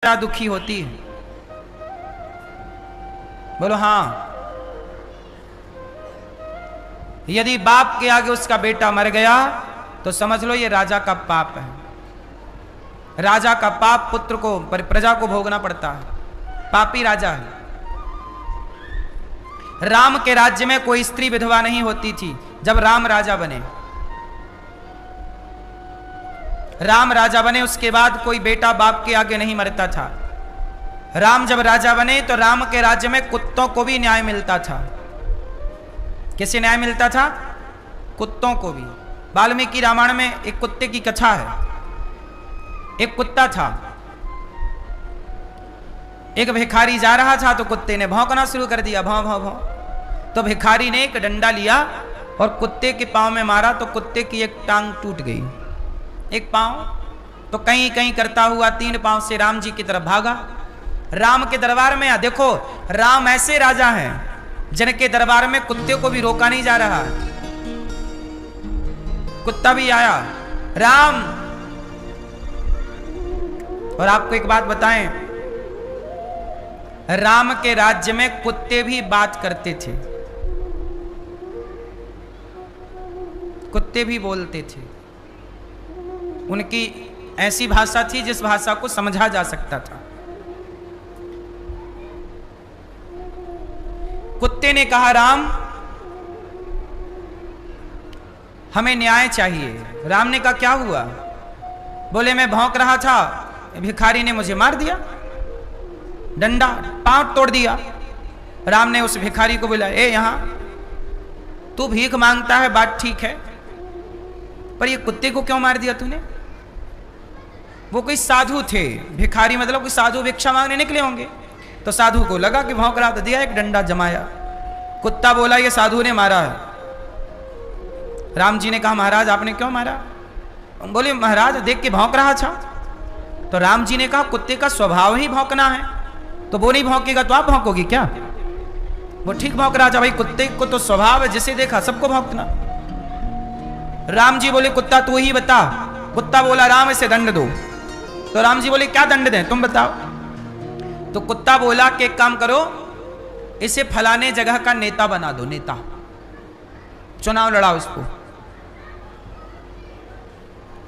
दुखी होती है? बोलो हाँ। यदि बाप के आगे उसका बेटा मर गया तो समझ लो ये राजा का पाप है। राजा का पाप पुत्र को प्रजा को भोगना पड़ता है। पापी राजा है। राम के राज्य में कोई स्त्री विधवा नहीं होती थी। जब राम राजा बने, राम राजा बने उसके बाद कोई बेटा बाप के आगे नहीं मरता था। राम जब राजा बने तो राम के राज्य में कुत्तों को भी न्याय मिलता था। किसे न्याय मिलता था? कुत्तों को भी। वाल्मीकि रामायण में एक कुत्ते की कथा है। एक कुत्ता था, एक भिखारी जा रहा था तो कुत्ते ने भौंकना शुरू कर दिया, भौं भौं भौं। तो भिखारी ने एक डंडा लिया और कुत्ते के पांव में मारा तो कुत्ते की एक टांग टूट गई, एक पांव। तो कहीं कहीं करता हुआ 3 पांव से राम जी की तरफ भागा। राम के दरबार में देखो, राम ऐसे राजा हैं जिनके दरबार में कुत्ते को भी रोका नहीं जा रहा। कुत्ता भी आया, राम। और आपको एक बात बताएं, राम के राज्य में कुत्ते भी बात करते थे, कुत्ते भी बोलते थे। उनकी ऐसी भाषा थी जिस भाषा को समझा जा सकता था। कुत्ते ने कहा, राम हमें न्याय चाहिए। राम ने कहा, क्या हुआ? बोले, मैं भौंक रहा था, भिखारी ने मुझे मार दिया, डंडा, पांव तोड़ दिया। राम ने उस भिखारी को बोला, ए यहां तू भीख मांगता है, बात ठीक है, पर ये कुत्ते को क्यों मार दिया तूने? वो कोई साधु थे, भिखारी मतलब कोई साधु भिक्षा मांगने निकले होंगे। तो साधु को लगा कि भौंक रहा, तो दिया एक डंडा जमाया। कुत्ता बोला, ये साधु ने मारा है। राम जी ने कहा, महाराज आपने क्यों मारा? बोले, महाराज देख के भौंक रहा था। तो राम जी ने कहा, कुत्ते का स्वभाव ही भौंकना है, तो वो नहीं भौंकेगा तो आप भौंकोगी क्या? वो ठीक भौंक रहा था। भाई कुत्ते को तो स्वभाव है, जिसे देखा सबको भौंकना। राम जी बोले, कुत्ता तू ही बता। कुत्ता बोला, राम इसे दंड दो। तो राम जी बोले, क्या दंड दें, तुम बताओ। तो कुत्ता बोला कि एक काम करो, इसे फलाने जगह का नेता बना दो, नेता, चुनाव लड़ाओ इसको,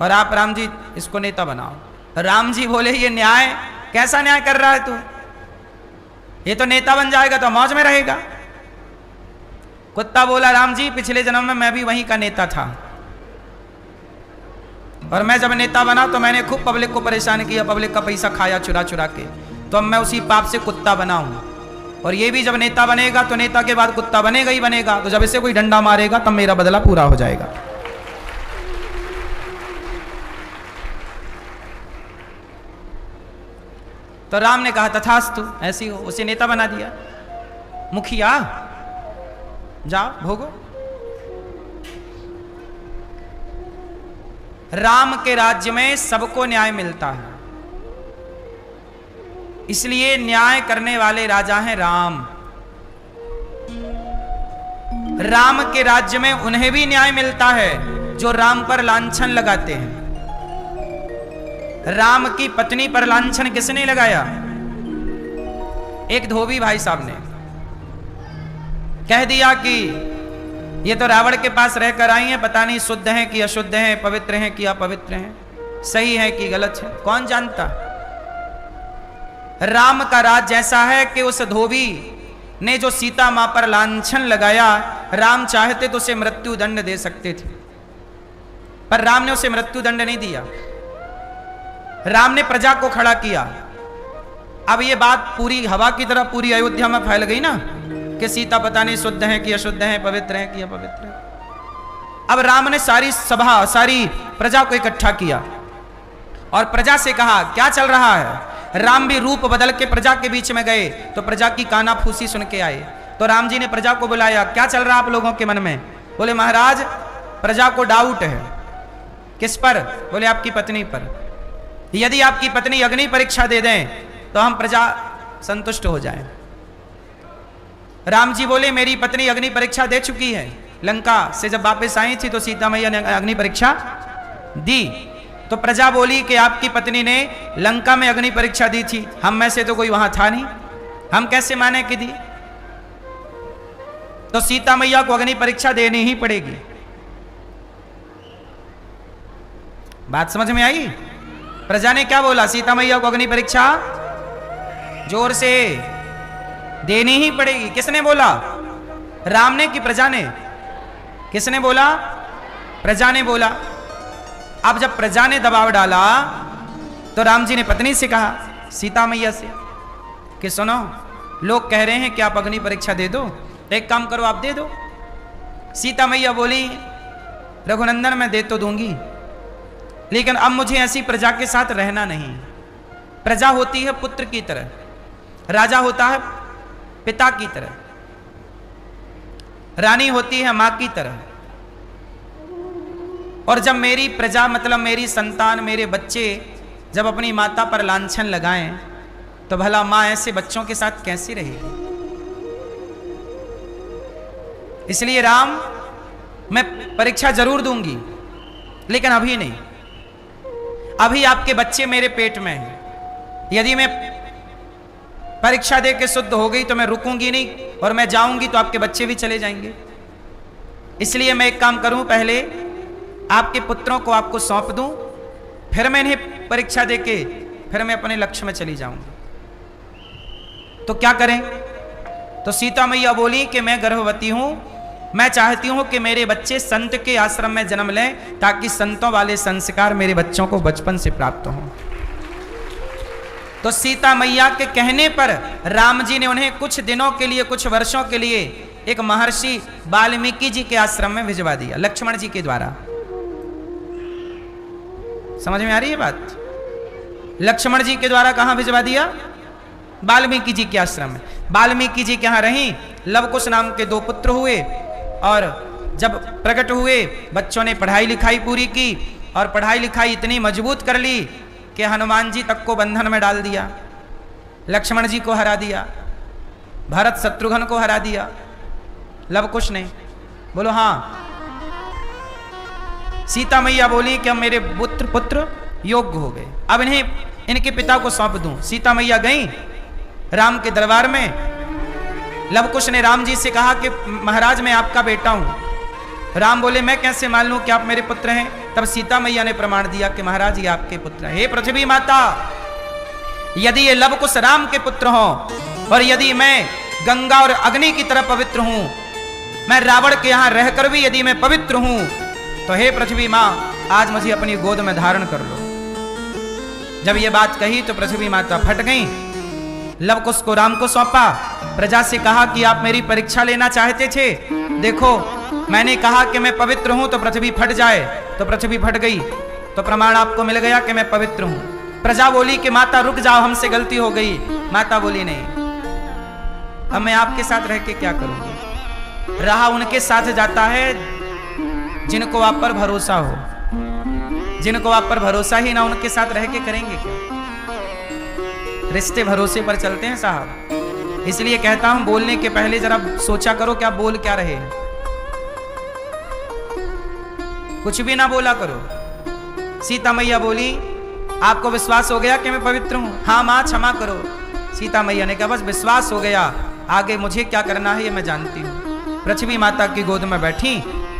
और आप राम जी इसको नेता बनाओ। राम जी बोले, ये न्याय, कैसा न्याय कर रहा है तू? ये तो नेता बन जाएगा तो मौज में रहेगा। कुत्ता बोला, राम जी पिछले जन्म में मैं भी वहीं का नेता था, और मैं जब नेता बना तो मैंने खूब पब्लिक को परेशान किया, पब्लिक का पैसा खाया चुरा चुरा के, तो अब मैं उसी पाप से कुत्ता बना हूं। और ये भी जब नेता बनेगा तो नेता के बाद कुत्ता बनेगा ही बनेगा, तो जब इसे कोई डंडा मारेगा तब मेरा बदला पूरा हो जाएगा। तो राम ने कहा, तथास्तु, ऐसी हो। उसे नेता बना दिया, मुखिया, जाओ भोगो। राम के राज्य में सबको न्याय मिलता है, इसलिए न्याय करने वाले राजा हैं राम। राम के राज्य में उन्हें भी न्याय मिलता है जो राम पर लांछन लगाते हैं। राम की पत्नी पर लांछन किसने लगाया? एक धोबी भाई साहब ने कह दिया कि ये तो रावण के पास रहकर आई हैं, पता नहीं शुद्ध हैं कि अशुद्ध हैं, पवित्र हैं कि अपवित्र हैं, सही है कि गलत है, कौन जानता। राम का राज जैसा है कि उस धोबी ने जो सीता मां पर लांछन लगाया, राम चाहते तो उसे मृत्यु दंड दे सकते थे, पर राम ने उसे मृत्यु दंड नहीं दिया। राम ने प्रजा को खड़ा किया। अब ये बात पूरी हवा की तरह पूरी अयोध्या में फैल गई ना, कि सीता पता नहीं शुद्ध है कि अशुद्ध है, पवित्र है कि अपवित्र है। अब राम ने सारी सभा, सारी प्रजा को इकट्ठा किया और प्रजा से कहा, क्या चल रहा है? राम भी रूप बदल के प्रजा के बीच में गए तो प्रजा की कानाफूसी सुन के आए। तो राम जी ने प्रजा को बुलाया, क्या चल रहा आप लोगों के मन में? बोले, महाराज प्रजा को डाउट है। किस पर? बोले, आपकी पत्नी पर। यदि आपकी पत्नी अग्नि परीक्षा दे दें तो हम प्रजा संतुष्ट हो जाएं। राम जी बोले, मेरी पत्नी अग्नि परीक्षा दे चुकी है। लंका से जब वापस आई थी तो सीता मैया ने अग्नि परीक्षा दी। तो प्रजा बोली कि आपकी पत्नी ने लंका में अग्नि परीक्षा दी थी, हम में से तो कोई वहां था नहीं, हम कैसे माने कि दी? तो सीता मैया को अग्नि परीक्षा देनी ही पड़ेगी। बात समझ में आई? प्रजा ने क्या बोला? सीता मैया को अग्नि परीक्षा जोर से देनी ही पड़ेगी। किसने बोला? राम ने कि प्रजा ने? किसने बोला? प्रजा ने बोला। अब जब प्रजा ने दबाव डाला तो राम जी ने पत्नी से कहा, सीता मैया से, कि सुनो, लोग कह रहे हैं कि आप अग्नि परीक्षा दे दो, एक काम करो, आप दे दो। सीता मैया बोली, रघुनंदन मैं दे तो दूंगी, लेकिन अब मुझे ऐसी प्रजा के साथ रहना नहीं। प्रजा होती है पुत्र की तरह, राजा होता है पिता की तरह, रानी होती है मां की तरह। और जब मेरी प्रजा मतलब मेरी संतान, मेरे बच्चे जब अपनी माता पर लांछन लगाएं, तो भला मां ऐसे बच्चों के साथ कैसी रहेगी? इसलिए राम, मैं परीक्षा जरूर दूंगी, लेकिन अभी नहीं। अभी आपके बच्चे मेरे पेट में हैं। यदि मैं परीक्षा दे के शुद्ध हो गई तो मैं रुकूंगी नहीं, और मैं जाऊंगी तो आपके बच्चे भी चले जाएंगे। इसलिए मैं एक काम करूं, पहले आपके पुत्रों को आपको सौंप दूं, फिर मैं इन्हें परीक्षा देके फिर मैं अपने लक्ष्य में चली जाऊंगी। तो क्या करें? तो सीता मैया बोली कि मैं गर्भवती हूं, मैं चाहती हूं कि मेरे बच्चे संत के आश्रम में जन्म लें, ताकि संतों वाले संस्कार मेरे बच्चों को बचपन से प्राप्त हों। तो सीता मैया के कहने पर राम जी ने उन्हें कुछ दिनों के लिए, कुछ वर्षों के लिए एक महर्षि वाल्मीकि जी के आश्रम में भिजवा दिया, लक्ष्मण जी के द्वारा। समझ में आ रही है बात? लक्ष्मण जी के द्वारा कहां भिजवा दिया? वाल्मीकि जी के आश्रम में। वाल्मीकि जी के यहां रही। लवकुश नाम के 2 पुत्र हुए, और जब प्रकट हुए, बच्चों ने पढ़ाई लिखाई पूरी की, और पढ़ाई लिखाई इतनी मजबूत कर ली कि हनुमान जी तक को बंधन में डाल दिया, लक्ष्मण जी को हरा दिया, भरत शत्रुघ्न को हरा दिया लवकुश ने। बोलो हाँ। सीता मैया बोली कि अब मेरे पुत्र योग्य हो गए, अब इन्हें इनके पिता को सौंप दूं। सीता मैया गई राम के दरबार में। लवकुश ने राम जी से कहा कि महाराज मैं आपका बेटा हूं। राम बोले मैं कैसे मान लूं कि आप मेरे पुत्र हैं? तब सीता मैया ने प्रमाण दिया कि महाराज ये आपके पुत्र हैं। हे पृथ्वी माता, यदि ये लवकुश राम के पुत्र हों, और यदि मैं गंगा और अग्नि की तरह पवित्र हूं, मैं रावण के यहां रहकर भी यदि मैं पवित्र हूं, तो हे पृथ्वी मां, आज मुझे अपनी गोद में धारण कर लो। जब ये बात कही तो पृथ्वी माता फट गई। लवकुश को राम को सौंपा। प्रजा से कहा कि आप मेरी परीक्षा लेना चाहते थे, देखो मैंने कहा कि मैं पवित्र हूं तो पृथ्वी फट जाए, तो पृथ्वी फट गई, तो प्रमाण आपको मिल गया कि मैं पवित्र हूं। प्रजा बोली कि माता रुक जाओ, हमसे गलती हो गई। माता बोली नहीं, अब मैं आपके साथ रह के क्या करूंगी? रहा उनके साथ जाता है जिनको आप पर भरोसा हो, जिनको आप पर भरोसा ही ना, उनके साथ रह के करेंगे क्या? रिश्ते भरोसे पर चलते हैं साहब। इसलिए कहता हूं बोलने के पहले जरा सोचा करो कि आप बोल क्या रहे हैं। कुछ भी ना बोला करो। सीता मैया बोली आपको विश्वास हो गया कि मैं पवित्र हूं? हाँ मां क्षमा करो। सीता मैया ने कहा बस विश्वास हो गया, आगे मुझे क्या करना है ये मैं जानती हूं। पृथ्वी माता की गोद में बैठी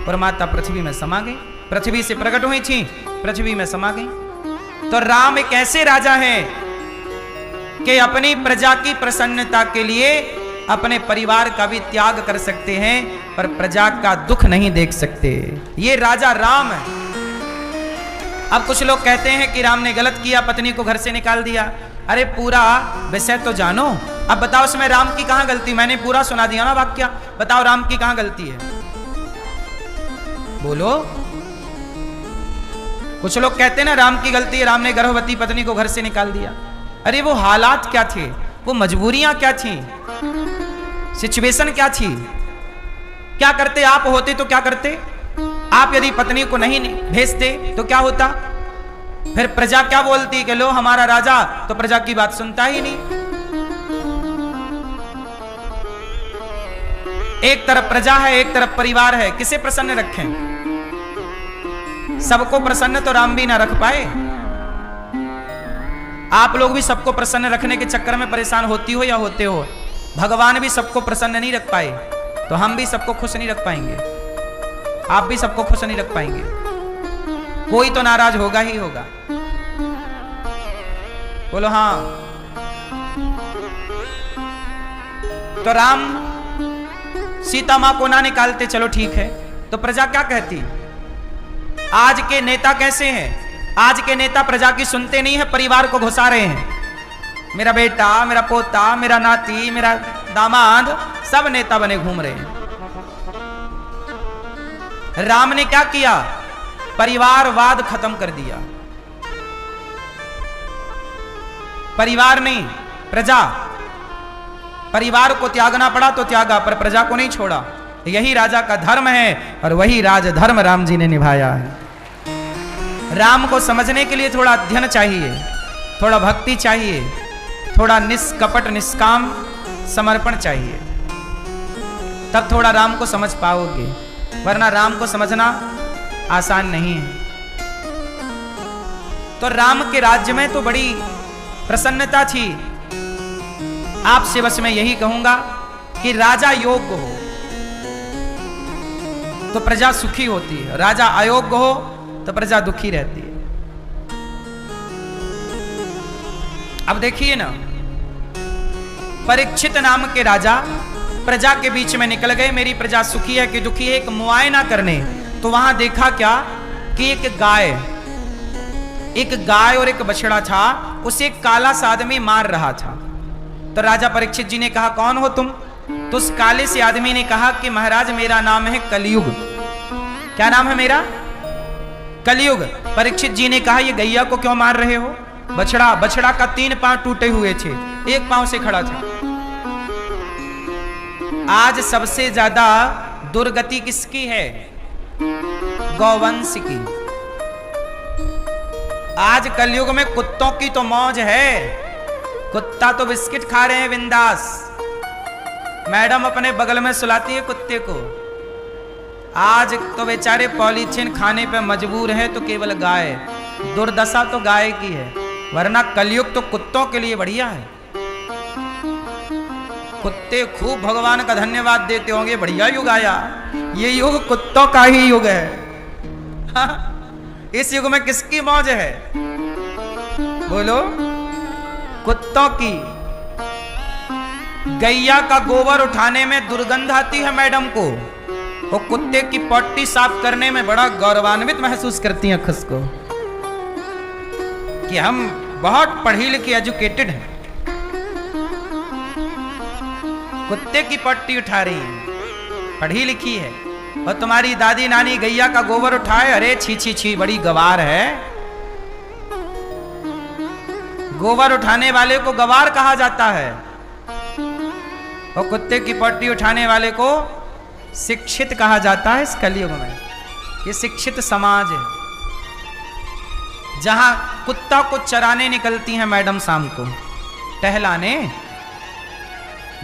और माता पृथ्वी में समा गई। पृथ्वी से प्रकट हुई थी, पृथ्वी में समा गई। तो राम एक ऐसे राजा हैं कि अपनी प्रजा की प्रसन्नता के लिए अपने परिवार का भी त्याग कर सकते हैं, पर प्रजा का दुख नहीं देख सकते। ये राजा राम है। अब कुछ लोग कहते हैं कि राम ने गलत किया, पत्नी को घर से निकाल दिया। अरे पूरा विषय तो जानो। अब बताओ इसमें राम की कहां गलती? मैंने पूरा सुना दिया ना वाक्य, बताओ राम की कहां गलती है? बोलो। कुछ लोग कहते हैं ना राम की गलती है, राम ने गर्भवती पत्नी को घर से निकाल दिया। अरे वो हालात क्या थे, वो मजबूरियां क्या थी, सिचुएशन क्या थी? क्या करते आप होते तो क्या करते? आप यदि पत्नी को नहीं भेजते तो क्या होता? फिर प्रजा क्या बोलती कि लो हमारा राजा, तो प्रजा की बात सुनता ही नहीं। एक तरफ प्रजा है, एक तरफ परिवार है, किसे प्रसन्न रखें? सबको प्रसन्न तो राम भी ना रख पाए। आप लोग भी सबको प्रसन्न रखने के चक्कर में परेशान होती हो या होते हो। भगवान भी सबको प्रसन्न नहीं रख पाए तो हम भी सबको खुश नहीं रख पाएंगे, आप भी सबको खुश नहीं रख पाएंगे। कोई तो नाराज होगा ही होगा। बोलो हाँ। तो राम सीता मां को ना निकालते, चलो ठीक है, तो प्रजा क्या कहती? आज के नेता कैसे हैं? आज के नेता प्रजा की सुनते नहीं है, परिवार को घुसा रहे हैं। मेरा बेटा, मेरा पोता, मेरा नाती, मेरा दामाद, सब नेता बने घूम रहे हैं। राम ने क्या किया? परिवारवाद खत्म कर दिया। परिवार नहीं, प्रजा। परिवार को त्यागना पड़ा तो त्यागा, पर प्रजा को नहीं छोड़ा। यही राजा का धर्म है और वही राजधर्म राम जी ने निभाया है। राम को समझने के लिए थोड़ा अध्ययन चाहिए, थोड़ा भक्ति चाहिए, थोड़ा निष्कपट निष्काम समर्पण चाहिए, तब थोड़ा राम को समझ पाओगे, वरना राम को समझना आसान नहीं है। तो राम के राज्य में तो बड़ी प्रसन्नता थी। आपसे बस मैं यही कहूंगा कि राजा योग्य हो तो प्रजा सुखी होती है, राजा अयोग्य हो तो प्रजा दुखी रहती है। अब देखिए ना, परीक्षित नाम के राजा प्रजा के बीच में निकल गए, मेरी प्रजा सुखी है कि दुखी है, एक मुआयना करने। तो वहां देखा क्या कि एक गाय और एक बछड़ा था, उसे एक काला सा आदमी मार रहा था। तो राजा परीक्षित जी ने कहा, कौन हो तुम? तो उस काले से आदमी ने कहा कि महाराज मेरा नाम है कलयुग। क्या नाम है मेरा? कलयुग। परीक्षित जी ने कहा, ये गैया को क्यों मार रहे हो? बछड़ा का 3 पांव टूटे हुए थे, 1 पांव से खड़ा था। आज सबसे ज्यादा दुर्गति किसकी है? गौवंश की। आज कलयुग में कुत्तों की तो मौज है। कुत्ता तो बिस्किट खा रहे हैं बिंदास, मैडम अपने बगल में सुलाती है कुत्ते को। आज तो बेचारे पॉलीथीन खाने पे मजबूर है, तो केवल गाय। दुर्दशा तो गाय की है, वरना कलयुग तो कुत्तों के लिए बढ़िया है। कुत्ते खूब भगवान का धन्यवाद देते होंगे, बढ़िया युग आया। ये युग कुत्तों का ही युग है। हाँ? इस युग में किसकी मौज है? बोलो, कुत्तों की। गैया का गोबर उठाने में दुर्गंध आती है मैडम को, वो कुत्ते की पट्टी साफ करने में बड़ा गौरवान्वित महसूस करती हैं खुद को कि हम बहुत पढ़ी लिखी एजुकेटेड हैं। कुत्ते की पट्टी उठा रही है, पढ़ी लिखी है। और तुम्हारी दादी नानी गैया का गोबर उठाए, अरे छी छी छी, बड़ी गवार है। गोबर उठाने वाले को गवार कहा जाता है, और कुत्ते की पट्टी उठाने वाले को शिक्षित कहा जाता है। इस कलयुग में ये शिक्षित समाज है, जहां कुत्ता को चराने निकलती हैं मैडम शाम को टहलाने।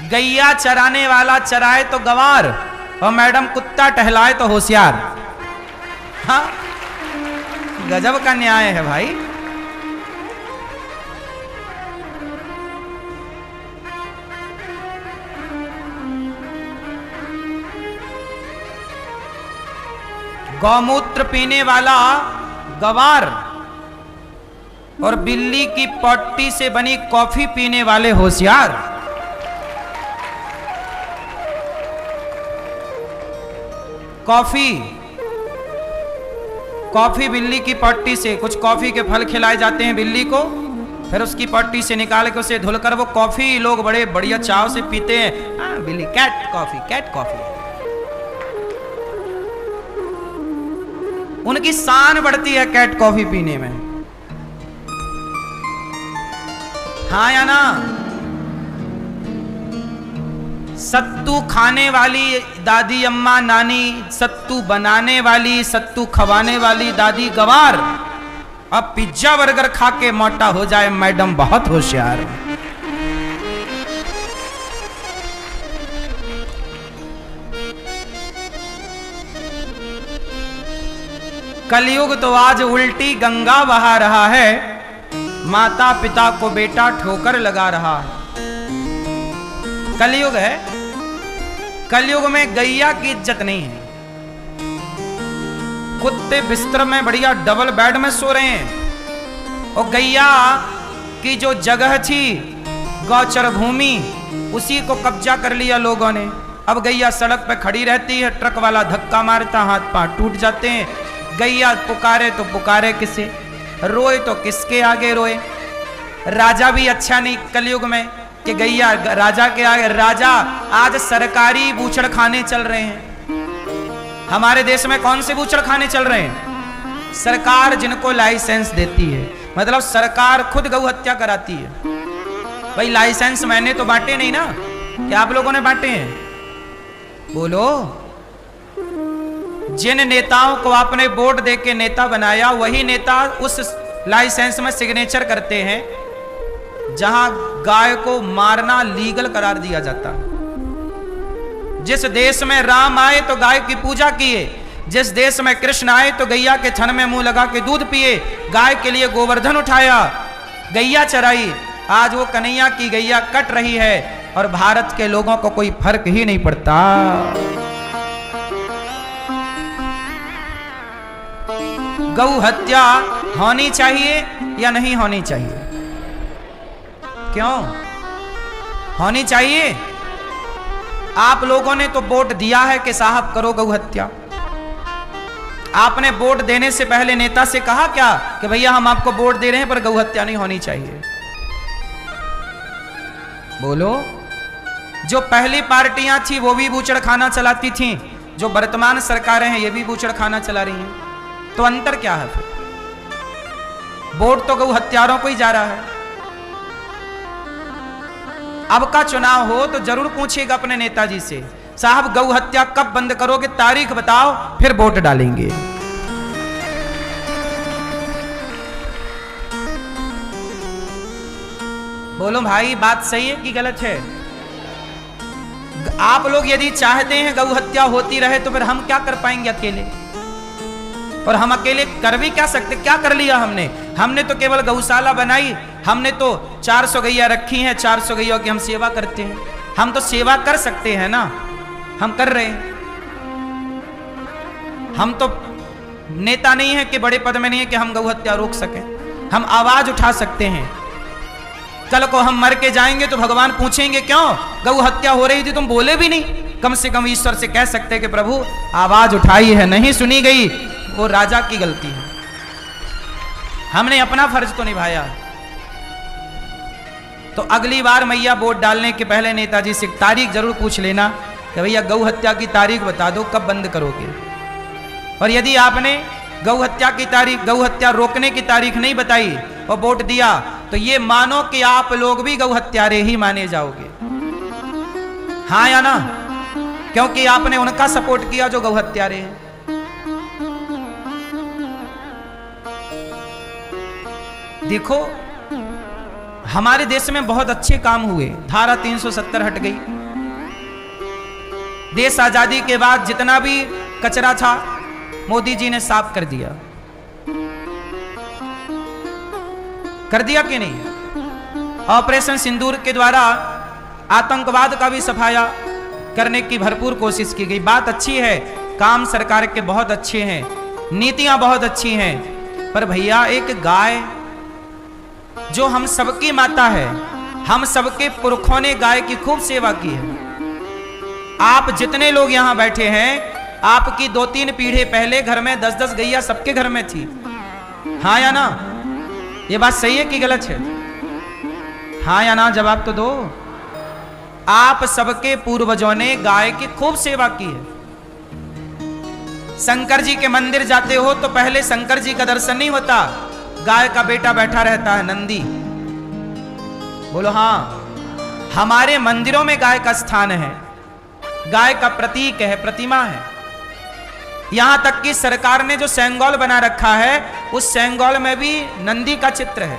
गैया चराने वाला चराए तो गवार, और मैडम कुत्ता टहलाए तो होशियार। हाँ, गजब का न्याय है भाई। गौमूत्र पीने वाला गवार और बिल्ली की पट्टी से बनी कॉफी पीने वाले होशियार। कॉफी बिल्ली की पट्टी से, कुछ कॉफी के फल खिलाए जाते हैं बिल्ली को, फिर उसकी पट्टी से निकाल के उसे धुलकर वो कॉफी लोग बड़े बढ़िया चाव से पीते हैं। बिल्ली कैट कॉफी। उनकी शान बढ़ती है कैट कॉफी पीने में। हाँ या ना? सत्तू खाने वाली दादी अम्मा नानी, सत्तू बनाने वाली, सत्तू खवाने वाली दादी गवार, अब पिज्जा बर्गर खा के मोटा हो जाए मैडम बहुत होशियार। कलयुग तो आज उल्टी गंगा बहा रहा है, माता पिता को बेटा ठोकर लगा रहा है। कलयुग है, कलयुग में गैया की इज्जत नहीं है। कुत्ते बिस्तर में बढ़िया डबल बेड में सो रहे हैं, और गैया की जो जगह थी गौचर भूमि, उसी को कब्जा कर लिया लोगों ने। अब गैया सड़क पे खड़ी रहती है, ट्रक वाला धक्का मारता, हाथ पांव टूट जाते हैं। गैया पुकारे तो पुकारे किसे, रोए तो किसके आगे रोए। राजा भी अच्छा नहीं कलयुग में कि गैया राजा के आगे। राजा आज सरकारी बूचड़ खाने चल रहे हैं। हमारे देश में कौन से बूचड़ खाने चल रहे हैं? सरकार जिनको लाइसेंस देती है, मतलब सरकार खुद गौ हत्या कराती है। भाई लाइसेंस मैंने तो बांटे नहीं ना, क्या आप लोगों ने बांटे हैं? बोलो। जिन नेताओं को आपने वोट दे के नेता बनाया, वही नेता उस लाइसेंस में सिग्नेचर करते हैं जहां गाय को मारना लीगल करार दिया जाता। जिस देश में राम आए तो गाय की पूजा किए, जिस देश में कृष्ण आए तो गैया के थन में मुंह लगा के दूध पिए, गाय के लिए गोवर्धन उठाया, गैया चराई। आज वो कन्हैया की गैया कट रही है और भारत के लोगों को कोई फर्क ही नहीं पड़ता। गौ हत्या होनी चाहिए या नहीं होनी चाहिए? क्यों होनी चाहिए? आप लोगों ने तो वोट दिया है कि साहब करो गौ हत्या। आपने वोट देने से पहले नेता से कहा क्या कि भैया हम आपको वोट दे रहे हैं पर गौ हत्या नहीं होनी चाहिए? बोलो। जो पहली पार्टियां थी वो भी बूचड़ खाना चलाती थी, जो वर्तमान सरकारें हैं ये भी बूचड़ खाना चला रही हैं, तो अंतर क्या है फिर? वोट तो गौ हत्यारों को ही जा रहा है। अब का चुनाव हो तो जरूर पूछिएगा अपने नेताजी से, साहब गौ हत्या कब बंद करोगे, तारीख बताओ, फिर वोट डालेंगे। बोलो भाई, बात सही है कि गलत है? आप लोग यदि चाहते हैं गौ हत्या होती रहे तो फिर हम क्या कर पाएंगे अकेले? और हम अकेले कर भी क्या सकते? क्या कर लिया हमने? हमने तो केवल गौशाला बनाई, हमने तो 400 गैया रखी हैं, 400 गैया की हम सेवा करते हैं। हम तो सेवा कर सकते हैं ना, हम कर रहे हैं। हम तो नेता नहीं है कि बड़े पद में नहीं है कि हम गौ हत्या रोक सकें। हम आवाज उठा सकते हैं। कल को हम मर के जाएंगे तो भगवान पूछेंगे क्यों गौ हत्या हो रही थी, तुम बोले भी नहीं। कम से कम ईश्वर से कह सकते हैं कि प्रभु आवाज उठाई है, नहीं सुनी गई, वो राजा की गलती है, हमने अपना फर्ज तो निभाया। तो अगली बार मैया वोट डालने के पहले नेताजी से तारीख जरूर पूछ लेना कि भैया गौ हत्या की तारीख बता दो, कब बंद करोगे। और यदि आपने गौ हत्या की तारीख, गौ हत्या रोकने की तारीख नहीं बताई और वोट दिया, तो ये मानो कि आप लोग भी गौ हत्यारे ही माने जाओगे। हाँ या ना? क्योंकि आपने उनका सपोर्ट किया जो गौ हत्यारे हैं। देखो हमारे देश में बहुत अच्छे काम हुए, धारा 370 हट गई। देश आजादी के बाद जितना भी कचरा था मोदी जी ने साफ कर दिया। कर दिया कि नहीं? ऑपरेशन सिंदूर के द्वारा आतंकवाद का भी सफाया करने की भरपूर कोशिश की गई। बात अच्छी है, काम सरकार के बहुत अच्छे हैं, नीतियां बहुत अच्छी हैं, पर भैया एक गाय जो हम सबकी माता है, हम सबके पुरखों ने गाय की खूब सेवा की है। आप जितने लोग यहां बैठे हैं, आपकी 2-3 पीढ़ी पहले घर में 10-10 गैया सबके घर में थी। हाँ या ना? ये बात सही है कि गलत है? हाँ या ना जवाब तो दो। आप सबके पूर्वजों ने गाय की खूब सेवा की है। शंकर जी के मंदिर जाते हो तो पहले शंकर जी का दर्शन नहीं होता, गाय का बेटा बैठा रहता है नंदी। बोलो हाँ। हमारे मंदिरों में गाय का स्थान है, गाय का प्रतीक है, प्रतिमा है। यहां तक कि सरकार ने जो सेंगोल बना रखा है उस सेंगोल में भी नंदी का चित्र है।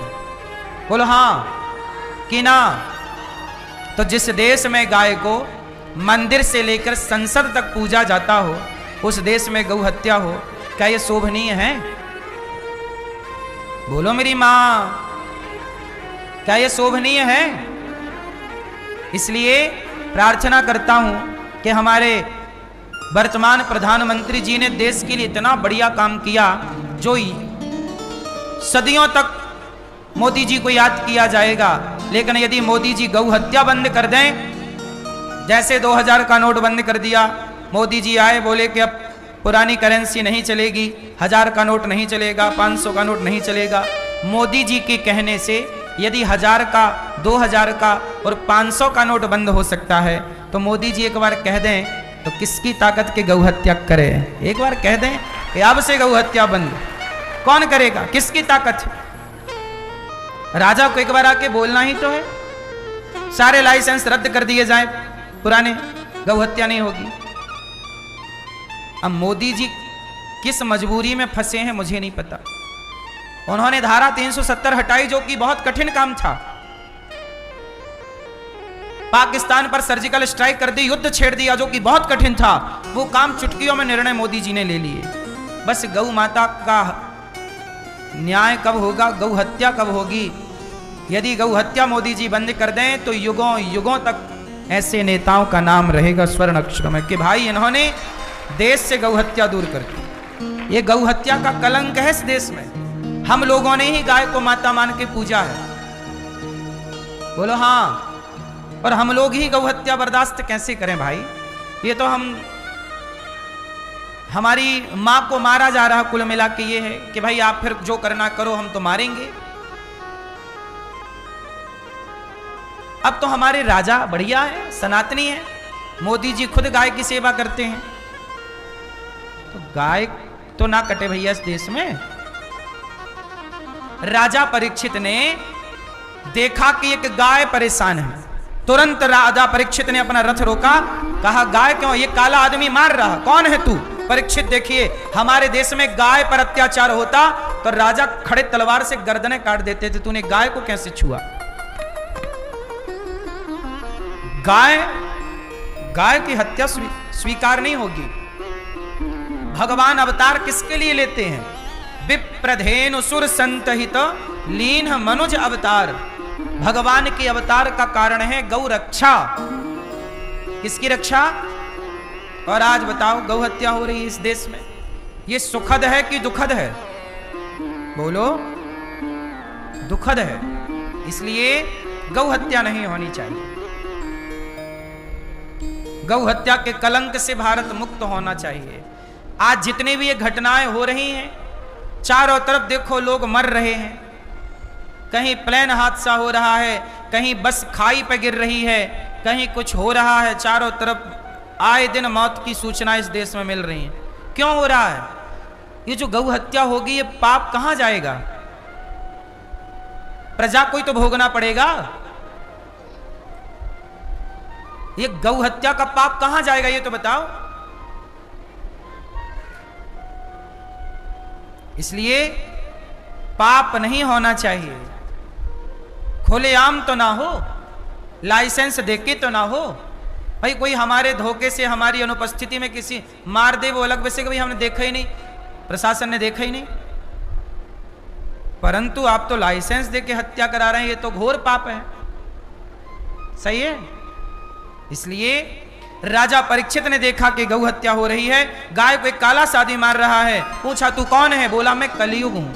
बोलो हाँ कि ना? तो जिस देश में गाय को मंदिर से लेकर संसद तक पूजा जाता हो, उस देश में गौ हत्या हो, क्या ये शोभनीय है? बोलो मेरी मां, क्या ये शोभनीय है? इसलिए प्रार्थना करता हूं कि हमारे वर्तमान प्रधानमंत्री जी ने देश के लिए इतना बढ़िया काम किया, जो सदियों तक मोदी जी को याद किया जाएगा। लेकिन यदि मोदी जी गौ हत्या बंद कर दें, जैसे 2000 का नोट बंद कर दिया, मोदी जी आए बोले कि अब पुरानी करेंसी नहीं चलेगी, 1000 का नोट नहीं चलेगा, 500 का नोट नहीं चलेगा। मोदी जी के कहने से यदि 1000 का, 2000 का और 500 का नोट बंद हो सकता है, तो मोदी जी एक बार कह दें तो किसकी ताकत के गौ हत्या करे? एक बार कह दें कि अब से गौ हत्या बंद, कौन करेगा? किसकी ताकत? राजा को एक बार आके बोलना ही तो है, सारे लाइसेंस रद्द कर दिए जाए पुराने, गौ हत्या नहीं होगी। अब मोदी जी किस मजबूरी में फंसे हैं मुझे नहीं पता। उन्होंने धारा 370 हटाई, जो कि बहुत कठिन काम था। पाकिस्तान पर सर्जिकल स्ट्राइक कर दी, युद्ध छेड़ दिया, जो कि बहुत कठिन था। वो काम चुटकियों में निर्णय मोदी जी ने ले लिए। बस गौ माता का न्याय कब होगा, गौ हत्या कब होगी? यदि गौ हत्या मोदी जी बंद कर दें तो युगों युगों तक ऐसे नेताओं का नाम रहेगा स्वर्ण अक्षरों में कि भाई इन्होंने देश से गौ हत्या दूर कर दी। ये गौ हत्या का कलंक है इस देश में। हम लोगों ने ही गाय को माता मान के पूजा है। बोलो हाँ। और हम लोग ही गौ हत्या बर्दाश्त कैसे करें भाई? ये तो हमारी माँ को मारा जा रहा, कुल मिला के ये है कि भाई आप फिर जो करना करो, हम तो मारेंगे। अब तो हमारे राजा बढ़िया है, सनातनी है, मोदी जी खुद गाय की सेवा करते हैं, तो गाय तो ना कटे भैया इस देश में। राजा परीक्षित ने देखा कि एक गाय परेशान है, तुरंत राजा परीक्षित ने अपना रथ रोका, कहा गाय क्यों, ये काला आदमी मार रहा, कौन है तू? परीक्षित देखिए, हमारे देश में गाय पर अत्याचार होता तो राजा खड़े तलवार से गर्दनें काट देते थे, तूने गाय को कैसे छुआ? गाय की हत्या स्वीकार नहीं होगी। भगवान अवतार किसके लिए लेते हैं? विप्रधेनु सुर संतहित लीन मनुज अवतार। भगवान के अवतार का कारण है गौ रक्षा। किसकी रक्षा? और आज बताओ गौ हत्या हो रही है इस देश में, ये सुखद है कि दुखद है? बोलो, दुखद है। इसलिए गौ हत्या नहीं होनी चाहिए। गौ हत्या के कलंक से भारत मुक्त होना चाहिए। आज जितनी भी ये घटनाएं हो रही हैं, चारों तरफ देखो लोग मर रहे हैं, कहीं प्लेन हादसा हो रहा है, कहीं बस खाई पे गिर रही है, कहीं कुछ हो रहा है, चारों तरफ आए दिन मौत की सूचना इस देश में मिल रही है। क्यों हो रहा है? ये जो गौ हत्या होगी, ये पाप कहां जाएगा? प्रजा को ही तो भोगना पड़ेगा। ये गौ हत्या का पाप कहां जाएगा, ये तो बताओ। इसलिए पाप नहीं होना चाहिए। खुलेआम तो ना हो, लाइसेंस देके तो ना हो। भाई कोई हमारे धोखे से, हमारी अनुपस्थिति में किसी मार दे, वो अलग वैसे कभी हमने देखा ही नहीं, प्रशासन ने देखा ही नहीं। परंतु आप तो लाइसेंस देके हत्या करा रहे हैं, ये तो घोर पाप है। सही है। इसलिए राजा परीक्षित ने देखा कि गौ हत्या हो रही है, गाय को एक काला साधी मार रहा है। पूछा तू कौन है? बोला मैं कलयुग हूं।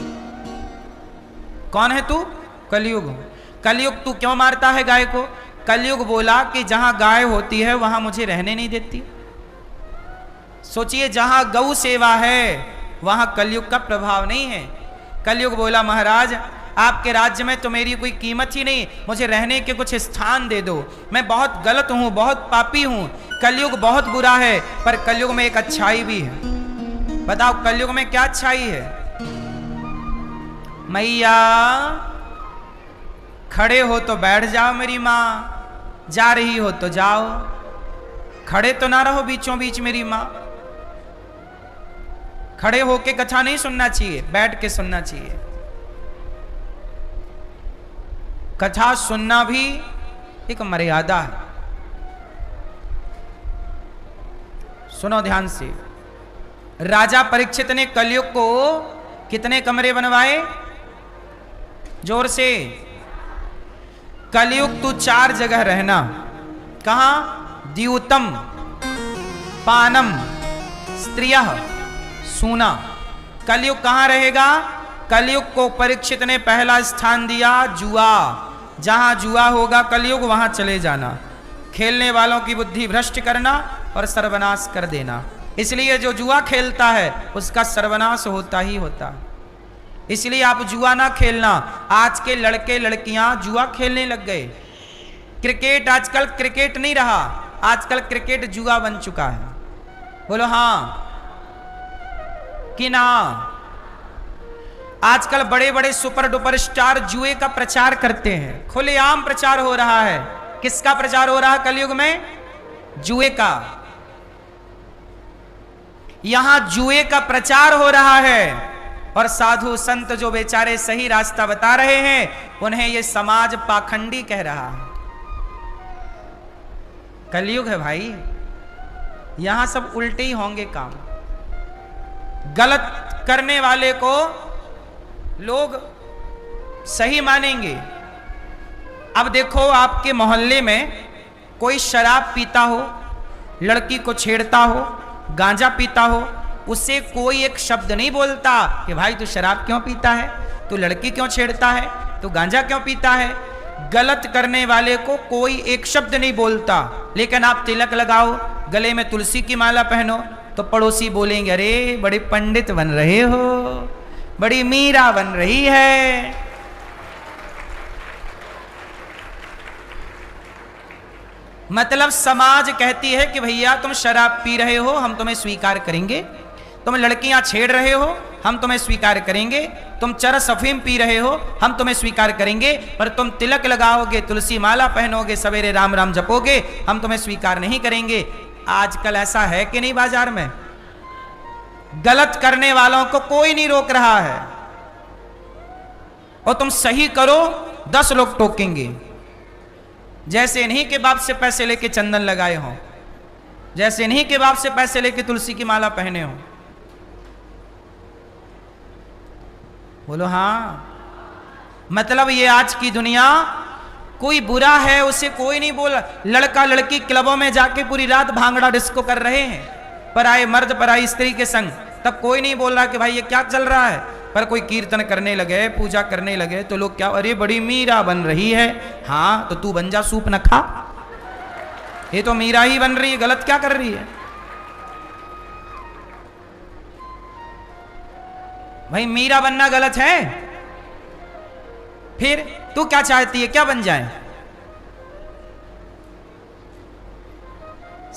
कौन है तू? कलयुग हूं। कलयुग तू क्यों मारता है गाय को? कलयुग बोला कि जहां गाय होती है वहां मुझे रहने नहीं देती। सोचिए, जहां गौ सेवा है वहां कलयुग का प्रभाव नहीं है। कलयुग बोला महाराज आपके राज्य में तो मेरी कोई कीमत ही नहीं, मुझे रहने के कुछ स्थान दे दो, मैं बहुत गलत हूं, बहुत पापी हूं। कलयुग बहुत बुरा है, पर कलयुग में एक अच्छाई भी है। बताओ कलयुग में क्या अच्छाई है? मैया खड़े हो तो बैठ जाओ, मेरी माँ जा रही हो तो जाओ, खड़े तो ना रहो बीचों बीच मेरी माँ। खड़े होके कथा नहीं सुनना चाहिए, बैठ के सुनना चाहिए। कथा सुनना भी एक मर्यादा है। सुनो ध्यान से। राजा परीक्षित ने कलयुग को कितने कमरे बनवाए? जोर से। कलयुग तू 4 जगह रहना। कहां? द्यूतम, पानम, स्त्रियः, सूना। कलयुग कहां रहेगा? कलयुग को परीक्षित ने पहला स्थान दिया जुआ। जहां जुआ होगा कलयुग वहां चले जाना, खेलने वालों की बुद्धि भ्रष्ट करना और सर्वनाश कर देना। इसलिए जो जुआ खेलता है उसका सर्वनाश होता ही होता है। इसलिए आप जुआ ना खेलना। आज के लड़के लड़कियां जुआ खेलने लग गए। क्रिकेट आजकल क्रिकेट नहीं रहा, आजकल क्रिकेट जुआ बन चुका है। बोलो हां कि ना? आजकल बड़े बड़े सुपर डुपर स्टार जुए का प्रचार करते हैं, खुलेआम प्रचार हो रहा है। किसका प्रचार हो रहा है कलयुग में? जुए का। यहां जुए का प्रचार हो रहा है और साधु संत जो बेचारे सही रास्ता बता रहे हैं उन्हें यह समाज पाखंडी कह रहा है। कलयुग है भाई, यहां सब उल्टे ही होंगे काम। गलत करने वाले को लोग सही मानेंगे। अब देखो, आपके मोहल्ले में कोई शराब पीता हो, लड़की को छेड़ता हो, गांजा पीता हो, उससे कोई एक शब्द नहीं बोलता कि भाई तू शराब क्यों पीता है, तू लड़की क्यों छेड़ता है, तू गांजा क्यों पीता है। गलत करने वाले को कोई एक शब्द नहीं बोलता। लेकिन आप तिलक लगाओ, गले में तुलसी की माला पहनो तो पड़ोसी बोलेंगे अरे बड़े पंडित बन रहे हो, बड़ी मीरा बन रही है। मतलब समाज कहती है कि भैया तुम शराब पी रहे हो, हम तुम्हें स्वीकार करेंगे। तुम लड़कियां छेड़ रहे हो, हम तुम्हें स्वीकार करेंगे। तुम चरस अफीम पी रहे हो, हम तुम्हें स्वीकार करेंगे। पर तुम तिलक लगाओगे, तुलसी माला पहनोगे, सवेरे राम राम जपोगे, हम तुम्हें स्वीकार नहीं करेंगे। आजकल ऐसा है कि नहीं बाजार में? गलत करने वालों को कोई नहीं रोक रहा है, और तुम सही करो 10 लोग टोकेंगे। जैसे इन्हीं के बाप से पैसे लेके चंदन लगाए हों, जैसे इन्हीं के बाप से पैसे लेके तुलसी की माला पहने हों। बोलो हाँ। मतलब ये आज की दुनिया, कोई बुरा है उसे कोई नहीं बोल। लड़का लड़की क्लबों में जाके पूरी रात भांगड़ा डिस्को कर रहे हैं, पराए मर्द पराई स्त्री के संग, तब कोई नहीं बोल रहा कि भाई ये क्या चल रहा है। पर कोई कीर्तन करने लगे, पूजा करने लगे तो लोग क्या, अरे बड़ी मीरा बन रही है। हाँ तो तू बन जा, सूप न खा, ये तो मीरा ही बन रही है, गलत क्या कर रही है भाई? मीरा बनना गलत है? फिर तू क्या चाहती है, क्या बन जाए?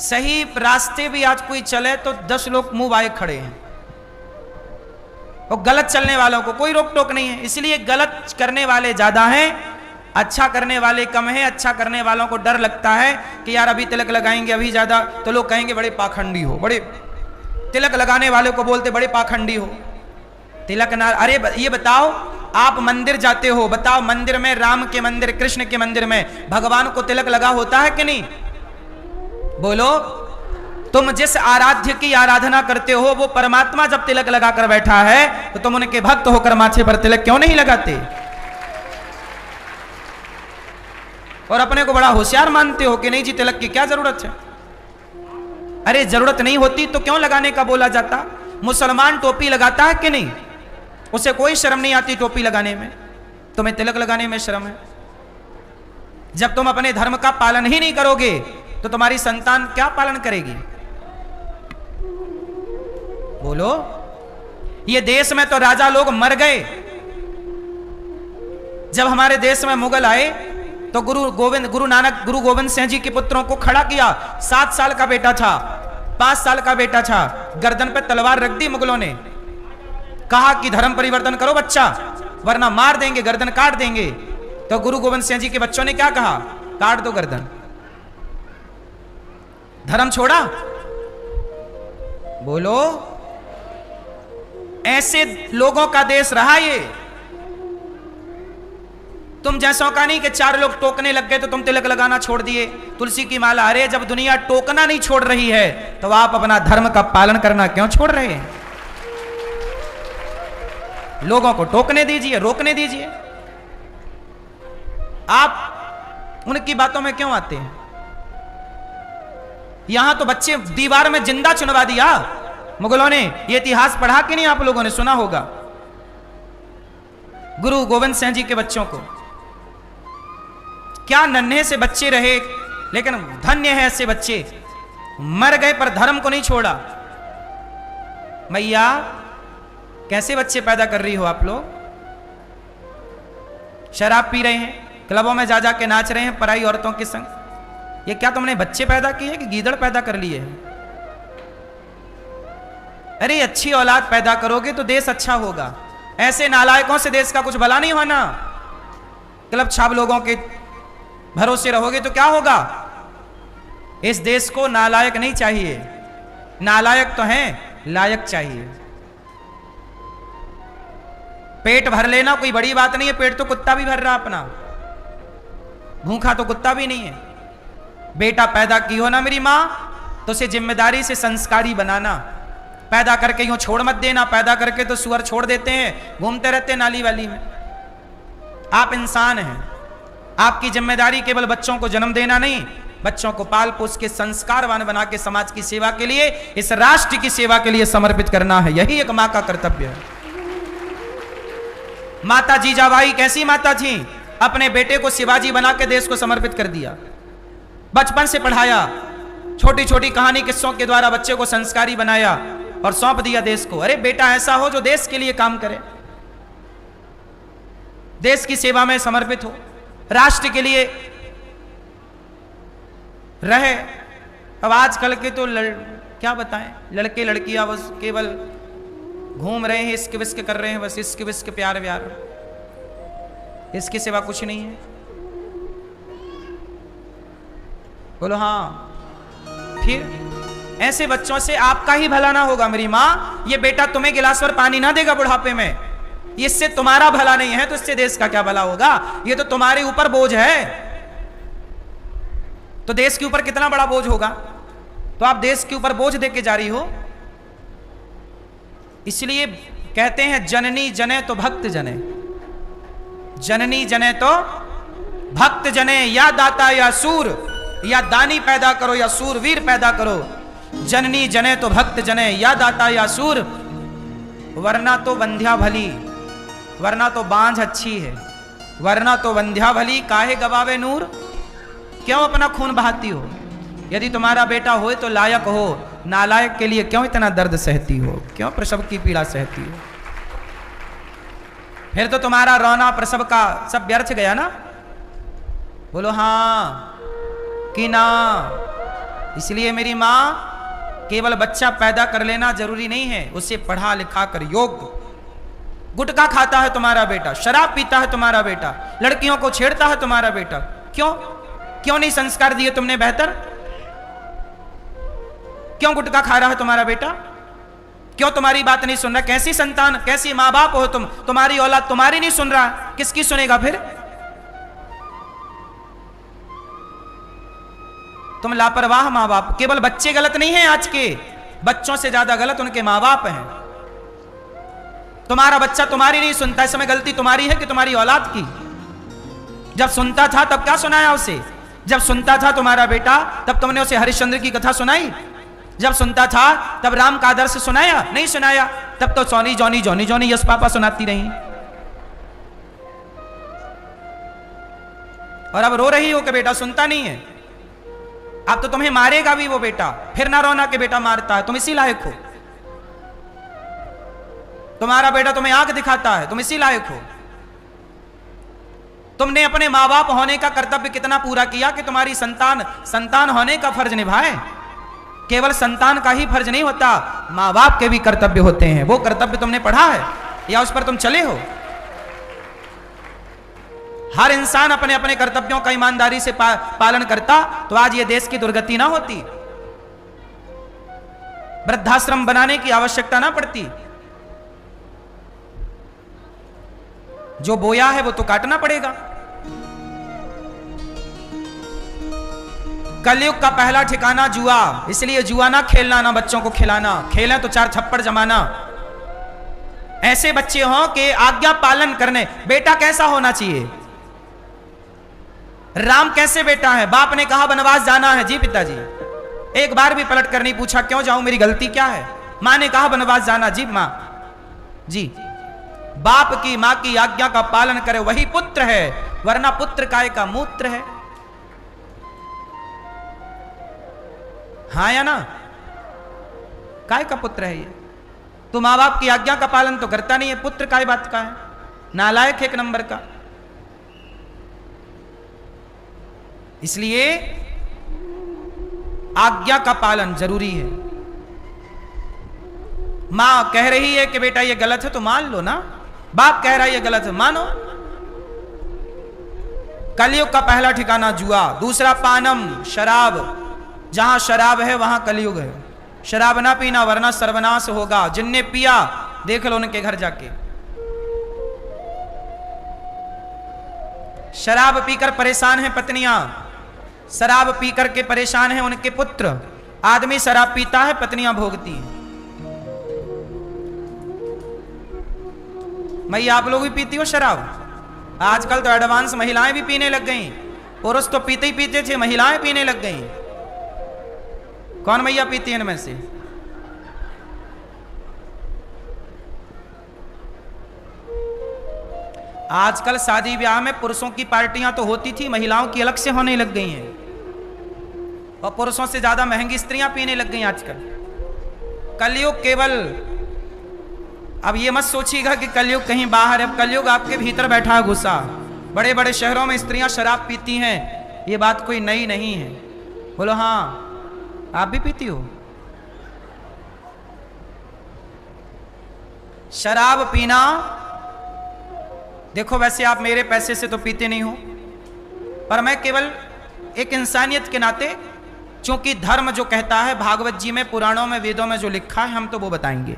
सही रास्ते भी आज कोई चले तो 10 लोग मुंह बाए खड़े हैं, और गलत चलने वालों को कोई रोक टोक नहीं है। इसलिए गलत करने वाले ज्यादा हैं, अच्छा करने वाले कम हैं। अच्छा करने वालों को डर लगता है कि यार अभी तिलक लगाएंगे अभी ज्यादा तो लोग कहेंगे बड़े पाखंडी हो, बड़े तिलक लगाने वाले को बोलते बड़े पाखंडी हो। तिलक ना, अरे ये बताओ, आप मंदिर जाते हो, बताओ मंदिर में, राम के मंदिर, कृष्ण के मंदिर में भगवान को तिलक लगा होता है कि नहीं? बोलो। तुम जिस आराध्य की आराधना करते हो वो परमात्मा जब तिलक लगाकर बैठा है तो तुम उनके भक्त होकर माथे पर तिलक क्यों नहीं लगाते? और अपने को बड़ा होशियार मानते हो कि नहीं जी तिलक की क्या जरूरत है। अरे जरूरत नहीं होती तो क्यों लगाने का बोला जाता? मुसलमान टोपी लगाता है कि नहीं? उसे कोई शर्म नहीं आती टोपी लगाने में, तुम्हें तिलक लगाने में शर्म है। जब तुम अपने धर्म का पालन ही नहीं करोगे तो तुम्हारी संतान क्या पालन करेगी? बोलो। ये देश में तो राजा लोग मर गए। जब हमारे देश में मुगल आए तो गुरु गोविंद सिंह जी के पुत्रों को खड़ा किया। 7 साल का बेटा था, 5 साल का बेटा था, गर्दन पे तलवार रख दी मुगलों ने। कहा कि धर्म परिवर्तन करो बच्चा, वरना मार देंगे, गर्दन काट देंगे। तो गुरु गोविंद सिंह जी के बच्चों ने क्या कहा? काट दो गर्दन। धर्म छोड़ा? बोलो। ऐसे लोगों का देश रहा ये। तुम जैसों का नहीं कि चार लोग टोकने लग गए तो तुम तिलक लगाना छोड़ दिए, तुलसी की माला। अरे जब दुनिया टोकना नहीं छोड़ रही है तो आप अपना धर्म का पालन करना क्यों छोड़ रहे हैं? लोगों को टोकने दीजिए, रोकने दीजिए। आप उनकी बातों में क्यों आते हैं? यहां तो बच्चे दीवार में जिंदा चुनवा दिया मुगलों ने। यह इतिहास पढ़ा कि नहीं? आप लोगों ने सुना होगा। गुरु गोविंद सिंह जी के बच्चों को क्या नन्हे से बच्चे रहे, लेकिन धन्य है ऐसे बच्चे, मर गए पर धर्म को नहीं छोड़ा। मैया कैसे बच्चे पैदा कर रही हो आप लोग? शराब पी रहे हैं, क्लबों में जा जा के नाच रहे हैं पराई औरतों के संग। ये क्या तुमने बच्चे पैदा किए कि गीदड़ पैदा कर लिए हैं? अरे अच्छी औलाद पैदा करोगे तो देश अच्छा होगा। ऐसे नालायकों से देश का कुछ भला नहीं होना। क्लब छाप लोगों के भरोसे रहोगे तो क्या होगा? इस देश को नालायक नहीं चाहिए, नालायक तो हैं, लायक चाहिए। पेट भर लेना कोई बड़ी बात नहीं है, पेट तो कुत्ता भी भर रहा अपना, भूखा तो कुत्ता भी नहीं है। बेटा पैदा की हो ना मेरी मां, तो उसे जिम्मेदारी से संस्कारी बनाना। पैदा करके यूं छोड़ मत देना, पैदा करके तो सुअर छोड़ देते हैं, घूमते रहते हैं नाली वाली में। आप इंसान हैं, आपकी जिम्मेदारी केवल बच्चों को जन्म देना नहीं, बच्चों को पाल पोस के संस्कारवान बना के समाज की सेवा के लिए, इस राष्ट्र की सेवा के लिए समर्पित करना है। यही एक मां का कर्तव्य है। माता जीजाबाई कैसी माता थी? अपने बेटे को शिवाजी बना के देश को समर्पित कर दिया। बचपन से पढ़ाया, छोटी छोटी कहानी किस्सों के द्वारा बच्चे को संस्कारी बनाया और सौंप दिया देश को। अरे बेटा ऐसा हो जो देश के लिए काम करे, देश की सेवा में समर्पित हो, राष्ट्र के लिए रहे। अब आजकल के तो क्या बताएं, लड़के लड़कियां बस केवल घूम रहे हैं, इश्क विस्क कर रहे हैं, बस इश्क विस्क प्यार व्यार, इसके सिवा कुछ नहीं है। बोलो हाँ। फिर ऐसे बच्चों से आपका ही भला ना होगा मेरी मां। ये बेटा तुम्हें गिलास भर पानी ना देगा बुढ़ापे में, इससे तुम्हारा भला नहीं है तो इससे देश का क्या भला होगा? ये तो तुम्हारे ऊपर बोझ है, तो देश के ऊपर कितना बड़ा बोझ होगा? तो आप देश के ऊपर बोझ देके जा रही हो। इसलिए कहते हैं जननी जने तो भक्त जने, जननी जने तो भक्त जने, या दाता या सूर, या दानी पैदा करो या सूरवीर पैदा करो। जननी जने तो भक्त जने, या दाता या सूर, वरना तो वंध्या भली, वरना तो बांझ अच्छी है, वरना तो वंध्या भली, काहे गवावे नूर। क्यों अपना खून बहाती हो? यदि तुम्हारा बेटा हो तो लायक हो, नालायक के लिए क्यों इतना दर्द सहती हो? क्यों प्रसव की पीड़ा सहती हो? फिर तो तुम्हारा रोना प्रसव का सब व्यर्थ गया ना। बोलो हाँ कि ना। इसलिए मेरी मां, केवल बच्चा पैदा कर लेना जरूरी नहीं है, उसे पढ़ा लिखा कर योग्य। गुटखा खाता है तुम्हारा बेटा, शराब पीता है तुम्हारा बेटा, लड़कियों को छेड़ता है तुम्हारा बेटा, क्यों नहीं संस्कार दिए तुमने बेहतर? क्यों गुटखा खा रहा है तुम्हारा बेटा? क्यों तुम्हारी बात नहीं सुन रहा? कैसी संतान, कैसी मां बाप हो तुम? तुम्हारी औलाद तुम्हारी नहीं सुन रहा, किसकी सुनेगा फिर? तुम लापरवाह मां बाप। केवल बच्चे गलत नहीं हैं, आज के बच्चों से ज्यादा गलत उनके मां बाप हैं। तुम्हारा बच्चा तुम्हारी नहीं सुनता, इस समय गलती तुम्हारी है कि तुम्हारी औलाद की? जब सुनता था तब क्या सुनाया उसे? जब सुनता था तुम्हारा बेटा तब तुमने उसे हरिश्चंद्र की कथा सुनाई? जब सुनता था तब राम का आदर्श सुनाया? नहीं सुनाया। तब तो Soni Johnny Johnny Johnny yes papa सुनाती रही, और अब रो रही हो कि बेटा सुनता नहीं है। अब तो तुम्हें मारेगा भी वो बेटा, फिर ना रोना कि बेटा मारता है, तुम इसी लायक हो। तुम्हारा बेटा तुम्हें आंख दिखाता है, तुम इसी लायक हो। तुमने अपने मां बाप होने का कर्तव्य कितना पूरा किया कि तुम्हारी संतान होने का फर्ज निभाए। केवल संतान का ही फर्ज नहीं होता, मां बाप के भी कर्तव्य होते हैं। वो कर्तव्य तुमने पढ़ा है या उस पर तुम चले हो? हर इंसान अपने अपने कर्तव्यों का ईमानदारी से पालन करता तो आज ये देश की दुर्गति ना होती, वृद्धाश्रम बनाने की आवश्यकता ना पड़ती। जो बोया है वो तो काटना पड़ेगा। कलयुग का पहला ठिकाना जुआ, इसलिए जुआ ना खेलना, ना बच्चों को खिलाना। खेलें तो 4 थप्पड़ जमाना। ऐसे बच्चे हों कि आज्ञा पालन करने। बेटा कैसा होना चाहिए? राम कैसे बेटा है? बाप ने कहा वनवास जाना है, जी पिताजी। एक बार भी पलट कर नहीं पूछा क्यों जाऊं, मेरी गलती क्या है? मां ने कहा वनवास जाना, जी मां जी। बाप की मां की आज्ञा का पालन करे वही पुत्र है, वरना पुत्र काय का मूत्र है। हाँ या ना? काय का पुत्र है ये? तो मां बाप की आज्ञा का पालन तो करता नहीं है, पुत्र काय बात का है? नालायक एक नंबर का। इसलिए आज्ञा का पालन जरूरी है। मां कह रही है कि बेटा ये गलत है तो मान लो ना, बाप कह रहा है ये गलत है, मानो। कलयुग का पहला ठिकाना जुआ, दूसरा पानम, शराब। जहां शराब है वहां कलयुग है। शराब ना पीना वरना सर्वनाश होगा। जिनने पिया देख लो उनके घर जाके। शराब पीकर परेशान है पत्नियां, शराब पीकर के परेशान है उनके पुत्र। आदमी शराब पीता है, पत्नियां भोगती हैं। भैया आप लोग भी पीती हो शराब? आजकल तो एडवांस महिलाएं भी पीने लग गई। पुरुष तो पीते ही पीते थे, महिलाएं पीने लग गई। कौन भैया पीती है इनमें से? आजकल शादी ब्याह में पुरुषों की पार्टियां तो होती थी, महिलाओं की अलग से होने लग गई हैं। और पुरुषों से ज्यादा महंगी स्त्रियां पीने लग गई आजकल। कलयुग केवल, अब ये मत सोचिएगा कि कलयुग कहीं बाहर है, कलयुग आपके भीतर बैठा है घुसा। बड़े बड़े शहरों में स्त्रियां शराब पीती हैं, ये बात कोई नई नहीं है। बोलो हाँ, आप भी पीती हो? शराब पीना, देखो वैसे आप मेरे पैसे से तो पीते नहीं हो, पर मैं केवल एक इंसानियत के नाते, क्योंकि धर्म जो कहता है, भागवत जी में, पुराणों में, वेदों में जो लिखा है, हम तो वो बताएंगे।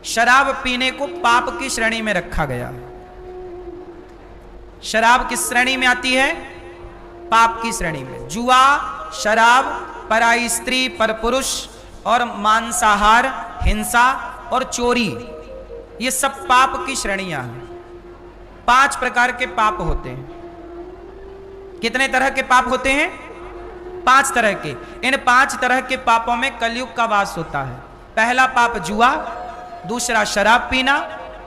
शराब पीने को पाप की श्रेणी में रखा गया। शराब किस श्रेणी में आती है? पाप की श्रेणी में। जुआ, शराब, पराई स्त्री, परपुरुष और मांसाहार, हिंसा और चोरी, ये सब पाप की श्रेणियां हैं। 5 प्रकार के पाप होते हैं। कितने तरह के पाप होते हैं? 5 तरह के। इन 5 तरह के पापों में कलयुग का वास होता है। पहला पाप जुआ, दूसरा शराब पीना,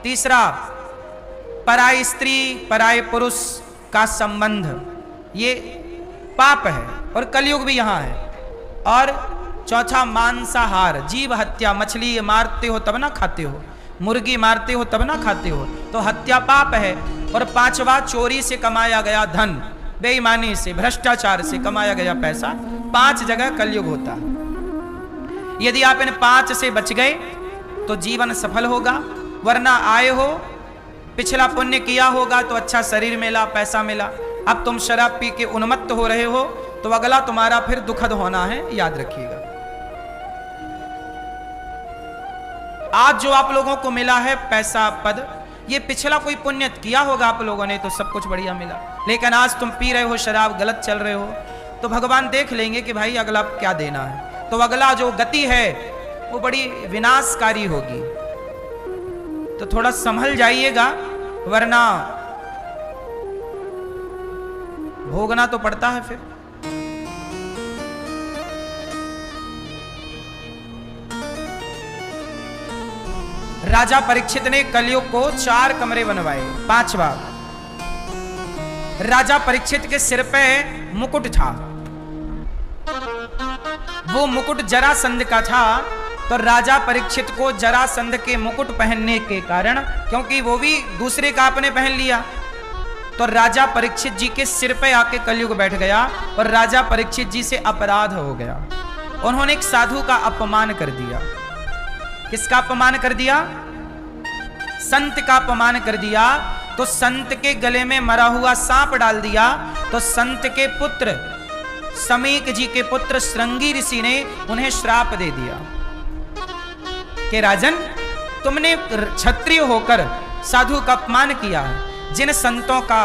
तीसरा पराई स्त्री, पराई पुरुष का संबंध, ये पाप है और कलयुग भी यहां है। और चौथा मांसाहार, जीव हत्या, मछली मारते हो तब ना खाते हो, मुर्गी मारते हो तब ना खाते हो, तो हत्या पाप है। और 5वां चोरी से कमाया गया धन, बेईमानी से, भ्रष्टाचार से कमाया गया पैसा। 5 जगह कलयुग होता है। यदि आप इन 5 से बच गए तो जीवन सफल होगा, वरना आए हो, पिछला पुण्य किया होगा तो अच्छा शरीर मिला, पैसा मिला। अब तुम शराब पी के उन्मत्त हो रहे हो तो अगला तुम्हारा फिर दुखद होना है, याद रखिएगा। आज जो आप लोगों को मिला है पैसा, पद, ये पिछला कोई पुण्य किया होगा आप लोगों ने तो सब कुछ बढ़िया मिला। लेकिन आज तुम पी रहे हो शराब, गलत चल रहे हो, तो भगवान देख लेंगे कि भाई अगला क्या देना है। तो अगला जो गति है वो बड़ी विनाशकारी होगी। तो थोड़ा संभल जाइएगा, वरना भोगना तो पड़ता है फिर। राजा परीक्षित ने कलयुग को 4 कमरे बनवाए। 5वां, राजा परीक्षित के सिर पे मुकुट था। वो मुकुट जरासंध का था, तो राजा परीक्षित को जरासंध के मुकुट पहनने के कारण, क्योंकि वो भी दूसरे का आपने पहन लिया, तो राजा परीक्षित जी के सिर पे आके कलयुग बैठ गया और राजा परीक्षित जी से अपराध हो गया। उन्होंने एक साधु का अपमान कर दिया। किसका अपमान कर दिया? संत का अपमान कर दिया। तो संत के गले में मरा हुआ सांप डाल दिया। तो संत के पुत्र, समीक जी के पुत्र श्रृंगी ऋषि ने उन्हें श्राप दे दिया कि राजन, तुमने क्षत्रिय होकर साधु का अपमान किया है। जिन संतों का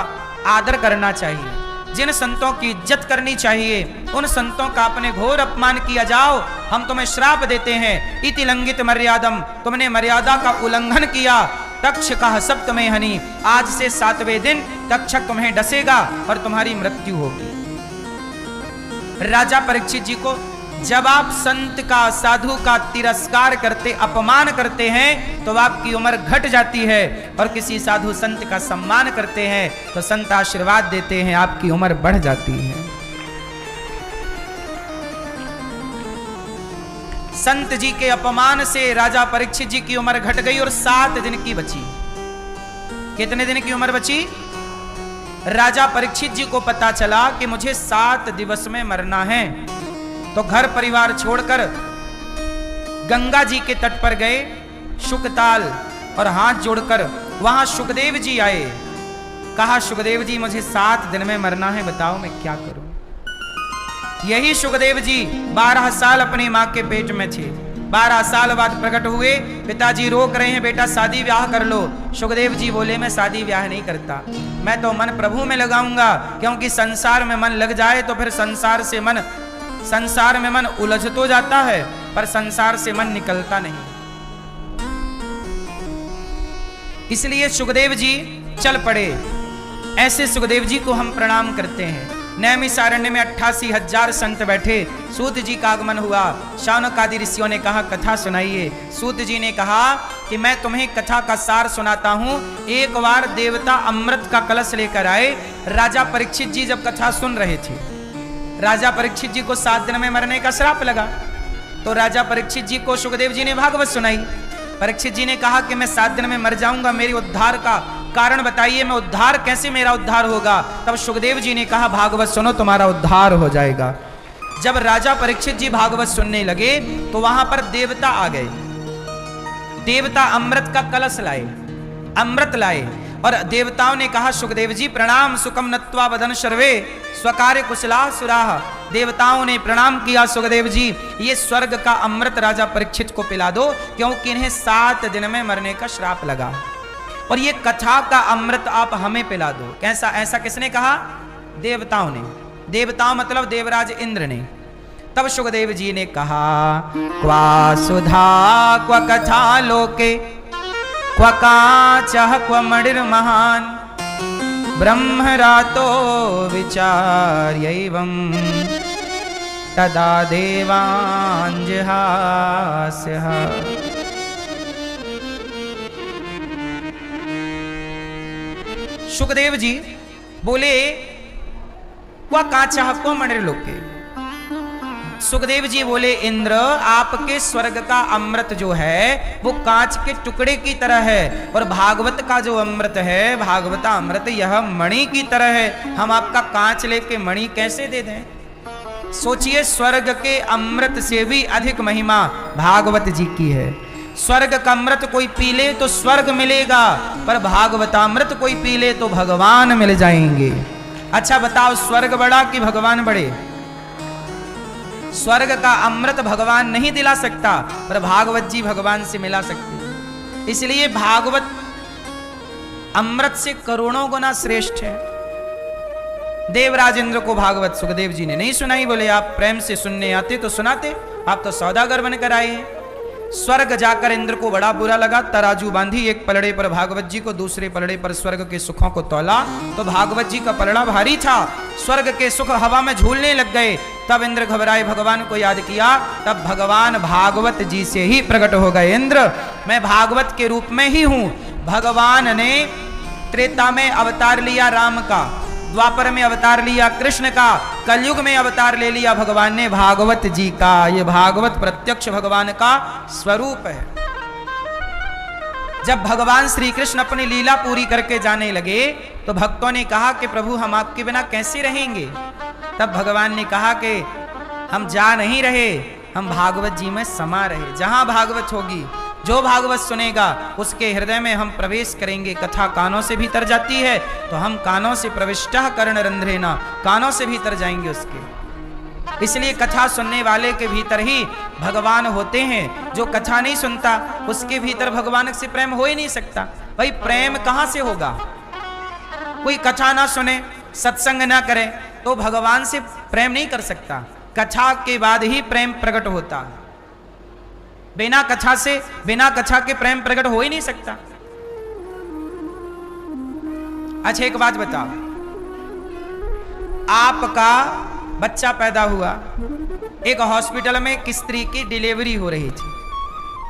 आदर करना चाहिए, जिन संतों की इज्जत करनी चाहिए उन संतों का अपने घोर अपमान किया जाओ, हम तुम्हें श्राप देते हैं। इति लंघित मर्यादम, तुमने मर्यादा का उल्लंघन किया। तक्षकः सप्तमे हनि, आज से 7वें दिन तक्षक तुम्हें डसेगा और तुम्हारी मृत्यु होगी। राजा परीक्षित जी को जब आप संत का, साधु का तिरस्कार करते, अपमान करते हैं तो आपकी उम्र घट जाती है, और किसी साधु संत का सम्मान करते हैं तो संत आशीर्वाद देते हैं, आपकी उम्र बढ़ जाती है। संत जी के अपमान से राजा परीक्षित जी की उम्र घट गई और 7 दिन की बची। कितने दिन की उम्र बची? राजा परीक्षित जी को पता चला कि मुझे 7 दिवस में मरना है, तो घर परिवार छोड़कर गंगा जी के तट पर गए, शुकताल, और हाथ जोड़कर वहां सुखदेव जी आए। कहा, सुखदेव जी मुझे 7 दिन में मरना है, बताओ मैं क्या करूं। यही सुखदेव जी 12 साल अपनी मां के पेट में थे। 12 साल बाद प्रकट हुए, पिताजी रोक रहे हैं, बेटा शादी ब्याह कर लो। सुखदेव जी बोले, मैं शादी ब्याह नहीं करता, मैं तो मन प्रभु में लगाऊंगा, क्योंकि संसार में मन लग जाए तो फिर संसार में मन उलझ तो जाता है पर संसार से मन निकलता नहीं। इसलिए सुखदेव जी चल पड़े। ऐसे सुखदेव जी को हम प्रणाम करते हैं। नैमिषारण्य में 88,000 संत बैठे। सूत जी का आगमन हुआ। शौनक आदि ऋषियों ने कहा, कथा सुनाइए। सूत जी ने कहा कि मैं तुम्हें कथा का सार सुनाता हूं। एक बार देवता अमृत का कलश लेकर आए। राजा परीक्षित जी जब कथा सुन रहे थे, राजा परीक्षित जी को 7 दिन में मरने का श्राप लगा, तो राजा परीक्षित जी को सुखदेव जी ने भागवत सुनाई। परीक्षित जी ने कहा कि मैं 7 दिन में मर जाऊंगा, मेरी उद्धार का कारण बताइए, मैं उद्धार कैसे, मेरा उद्धार होगा। तब सुखदेव जी ने कहा, भागवत सुनो, तुम्हारा उद्धार हो जाएगा। जब राजा परीक्षित जी भागवत सुनने लगे तो वहां पर देवता आ गए। देवता अमृत का कलश लाए, अमृत लाए, और देवताओं ने कहा, सुखदेव जी प्रणाम, सुखम नत्वा वदन सर्वे स्वकार्य कुशला सुराह। देवताओं ने प्रणाम किया, सुखदेव जी ये स्वर्ग का अमृत राजा परीक्षित को पिला दो, क्योंकि इन्हें 7 दिन में मरने का श्राप लगा, और ये कथा का अमृत आप हमें पिला दो। कैसा? ऐसा किसने कहा? देवताओं ने। देवताओं मतलब देवराज इंद्र ने। तब सुखदेव जी ने कहा, क्वा सुधा क्व कथा लोके क्व काचः क्व मणिर्महान् ब्रह्मरातो विचार्यैवं तदा देवाञ्जहास्यः। सुखदेव जी बोले, क्व काचः क्व मणिर्लोके। सुखदेव जी बोले, इंद्र आपके स्वर्ग का अमृत जो है वो कांच के टुकड़े की तरह है, और भागवत का जो अमृत है, भागवता अमृत, यह मणि की तरह है। हम आपका कांच लेके मणि कैसे दे दें? सोचिए, स्वर्ग के अमृत से भी अधिक महिमा भागवत जी की है। स्वर्ग का अमृत कोई पी ले तो स्वर्ग मिलेगा, पर भागवतामृत कोई पी ले तो भगवान मिल जाएंगे। अच्छा बताओ, स्वर्ग बड़ा कि भगवान बड़े? स्वर्ग का अमृत भगवान नहीं दिला सकता, पर भागवत जी भगवान से मिला सकते। इसलिए भागवत अमृत से करोड़ों गुना श्रेष्ठ है। देवराज इंद्र को भागवत सुखदेव जी ने नहीं सुनाई। बोले, आप प्रेम से सुनने आते तो सुनाते, आप तो सौदागर बनकर आए हैं। स्वर्ग जाकर इंद्र को बड़ा बुरा लगा। तराजू बांधी, एक पलड़े पर भागवत जी को, दूसरे पलड़े पर स्वर्ग के सुखों को तौला, तो भागवत जी का पलड़ा भारी था, स्वर्ग के सुख हवा में झूलने लग गए। तब इंद्र घबराए, भगवान को याद किया। तब भगवान भागवत जी से ही प्रकट हो गए। इंद्र, मैं भागवत के रूप में ही हूं। भगवान ने त्रेता में अवतार लिया राम का, द्वापर में अवतार लिया कृष्ण का, कलयुग में अवतार ले लिया भगवान ने भागवत जी का। ये भागवत प्रत्यक्ष भगवान का स्वरूप है। जब भगवान श्री कृष्ण अपनी लीला पूरी करके जाने लगे तो भक्तों ने कहा कि प्रभु हम आपके बिना कैसे रहेंगे। तब भगवान ने कहा कि हम जा नहीं रहे, हम भागवत जी में समा रहे। जहां भागवत होगी, जो भागवत सुनेगा उसके हृदय में हम प्रवेश करेंगे। कथा कानों से भीतर जाती है तो हम कानों से प्रविष्टः कर्ण रंध्रेना, कानों से भीतर जाएंगे उसके। इसलिए कथा सुनने वाले के भीतर ही भगवान होते हैं। जो कथा नहीं सुनता उसके भीतर भगवान से प्रेम हो ही नहीं सकता। भाई प्रेम कहां से होगा? कोई कथा ना सुने, सत्संग ना करे तो भगवान से प्रेम नहीं कर सकता। कथा के बाद ही प्रेम प्रकट होता है। बिना कथा के प्रेम प्रकट हो ही नहीं सकता। अच्छा एक बात बताओ, आपका बच्चा पैदा हुआ, एक हॉस्पिटल में एक स्त्री की डिलीवरी हो रही थी,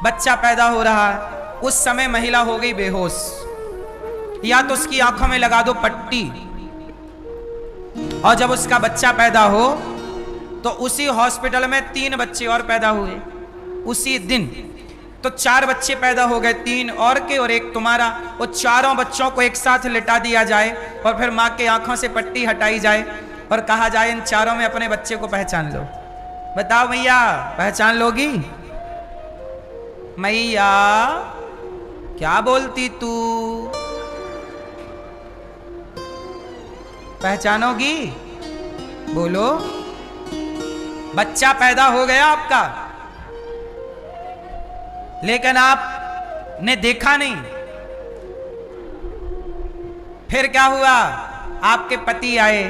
बच्चा पैदा हो रहा है, उस समय महिला हो गई बेहोश, या तो उसकी आंखों में लगा दो पट्टी, और जब उसका बच्चा पैदा हो तो उसी हॉस्पिटल में 3 बच्चे और पैदा हुए उसी दिन। तो 4 बच्चे पैदा हो गए, 3 और के और एक तुम्हारा। वो चारों बच्चों को एक साथ लिटा दिया जाए और फिर माँ के आंखों से पट्टी हटाई जाए और कहा जाए इन चारों में अपने बच्चे को पहचान लो। बताओ भैया, पहचान लोगी? मैया क्या बोलती तू, पहचानोगी? बोलो। बच्चा पैदा हो गया आपका, लेकिन आपने देखा नहीं। फिर क्या हुआ? आपके पति आए,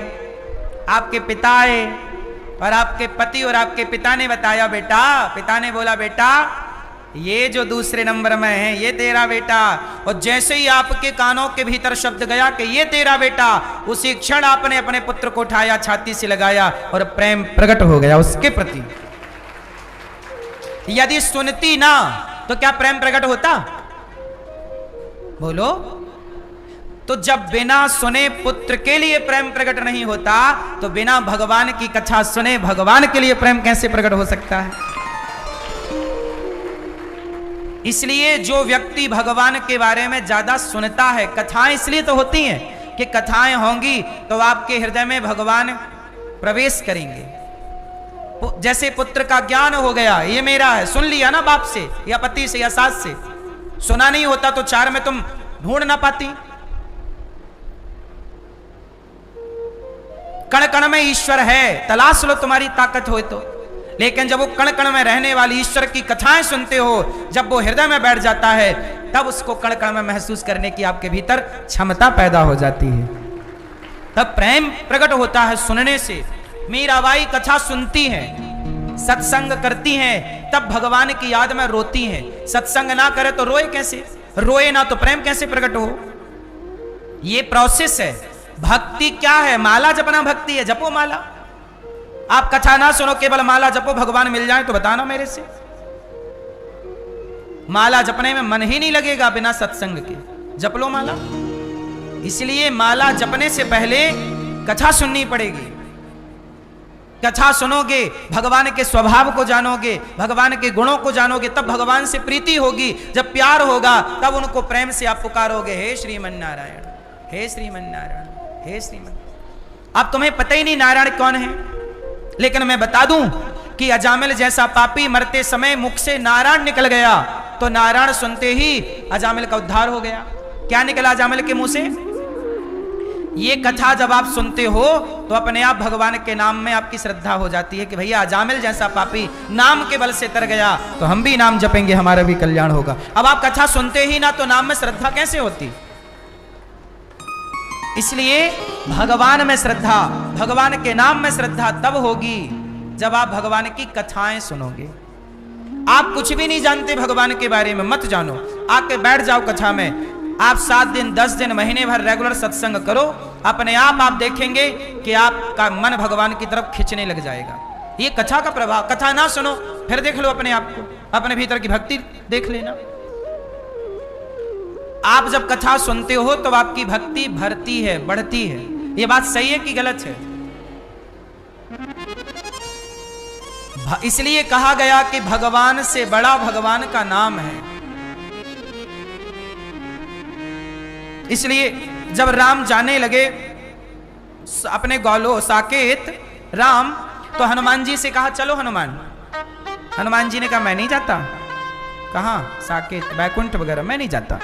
आपके पिता आए, और आपके पति और आपके पिता ने बताया बेटा, पिता ने बोला बेटा ये जो दूसरे नंबर में है ये तेरा बेटा। और जैसे ही आपके कानों के भीतर शब्द गया कि ये तेरा बेटा, उसी क्षण आपने अपने पुत्र को उठाया, छाती से लगाया और प्रेम प्रकट हो गया उसके प्रति। यदि सुनती ना तो क्या प्रेम प्रकट होता? बोलो। तो जब बिना सुने पुत्र के लिए प्रेम प्रकट नहीं होता तो बिना भगवान की कथा सुने भगवान के लिए प्रेम कैसे प्रकट हो सकता है? इसलिए जो व्यक्ति भगवान के बारे में ज्यादा सुनता है, कथाएं इसलिए तो होती हैं कि कथाएं होंगी तो आपके हृदय में भगवान प्रवेश करेंगे। जैसे पुत्र का ज्ञान हो गया, ये मेरा है, सुन लिया ना बाप से या पति से या सास से, सुना नहीं होता तो 4 में तुम ढूंढ ना पाती। कण कण में ईश्वर है, तलाश लो तुम्हारी ताकत हो तो। लेकिन जब वो कण कण में रहने वाली ईश्वर की कथाएं सुनते हो, जब वो हृदय में बैठ जाता है, तब उसको कण कण में महसूस करने की आपके भीतर क्षमता पैदा हो जाती है। तब प्रेम प्रकट होता है सुनने से। मीराबाई कथा सुनती हैं, सत्संग करती हैं, तब भगवान की याद में रोती हैं। सत्संग ना करे तो रोए कैसे? रोए ना तो प्रेम कैसे प्रकट हो? ये प्रोसेस है। भक्ति क्या है? माला जपना भक्ति है, जपो माला। आप कथा ना सुनो, केवल माला जपो, भगवान मिल जाए तो बताना मेरे से। माला जपने में मन ही नहीं लगेगा बिना सत्संग के, जप लो माला। इसलिए माला जपने से पहले कथा सुननी पड़ेगी। कथा सुनोगे, भगवान के स्वभाव को जानोगे, भगवान के गुणों को जानोगे, तब भगवान से प्रीति होगी। जब प्यार होगा तब उनको प्रेम से आप पुकारोगे, हे श्रीमन नारायण, हे श्रीमन नारायण, हे श्रीमन। अब तुम्हें पता ही नहीं नारायण कौन है, लेकिन मैं बता दूं कि अजामिल जैसा पापी मरते समय मुख से नारायण निकल गया, तो नारायण सुनते ही अजामिल का उद्धार हो गया। क्या निकला अजामिल के मुंह से? ये कथा जब आप सुनते हो तो अपने आप भगवान के नाम में आपकी श्रद्धा हो जाती है कि भैया अजामिल जैसा पापी नाम के बल से तर गया, तो हम भी नाम जपेंगे, हमारा भी कल्याण होगा। अब आप कथा सुनते ही ना तो नाम में श्रद्धा कैसे होती? इसलिए भगवान में श्रद्धा, भगवान के नाम में श्रद्धा तब होगी जब आप भगवान की कथाएं सुनोगे। आप कुछ भी नहीं जानते भगवान के बारे में, मत जानो, आके बैठ जाओ कथा में। आप 7 दिन, 10 दिन, महीने भर रेगुलर सत्संग करो, अपने आप देखेंगे कि आपका मन भगवान की तरफ खींचने लग जाएगा। ये कथा का प्रभाव। कथा ना सुनो, फिर देख लो अपने आप को, अपने भीतर की भक्ति देख लेना। आप जब कथा सुनते हो तो आपकी भक्ति भरती है, बढ़ती है। ये बात सही है कि गलत है? इसलिए कहा गया कि भगवान से बड़ा भगवान का नाम है। इसलिए जब राम जाने लगे अपने गौलो साकेत राम, तो हनुमान जी से कहा चलो हनुमान। हनुमान जी ने कहा मैं नहीं जाता। कहाँ? साकेत, बैकुंठ वगैरह मैं नहीं जाता।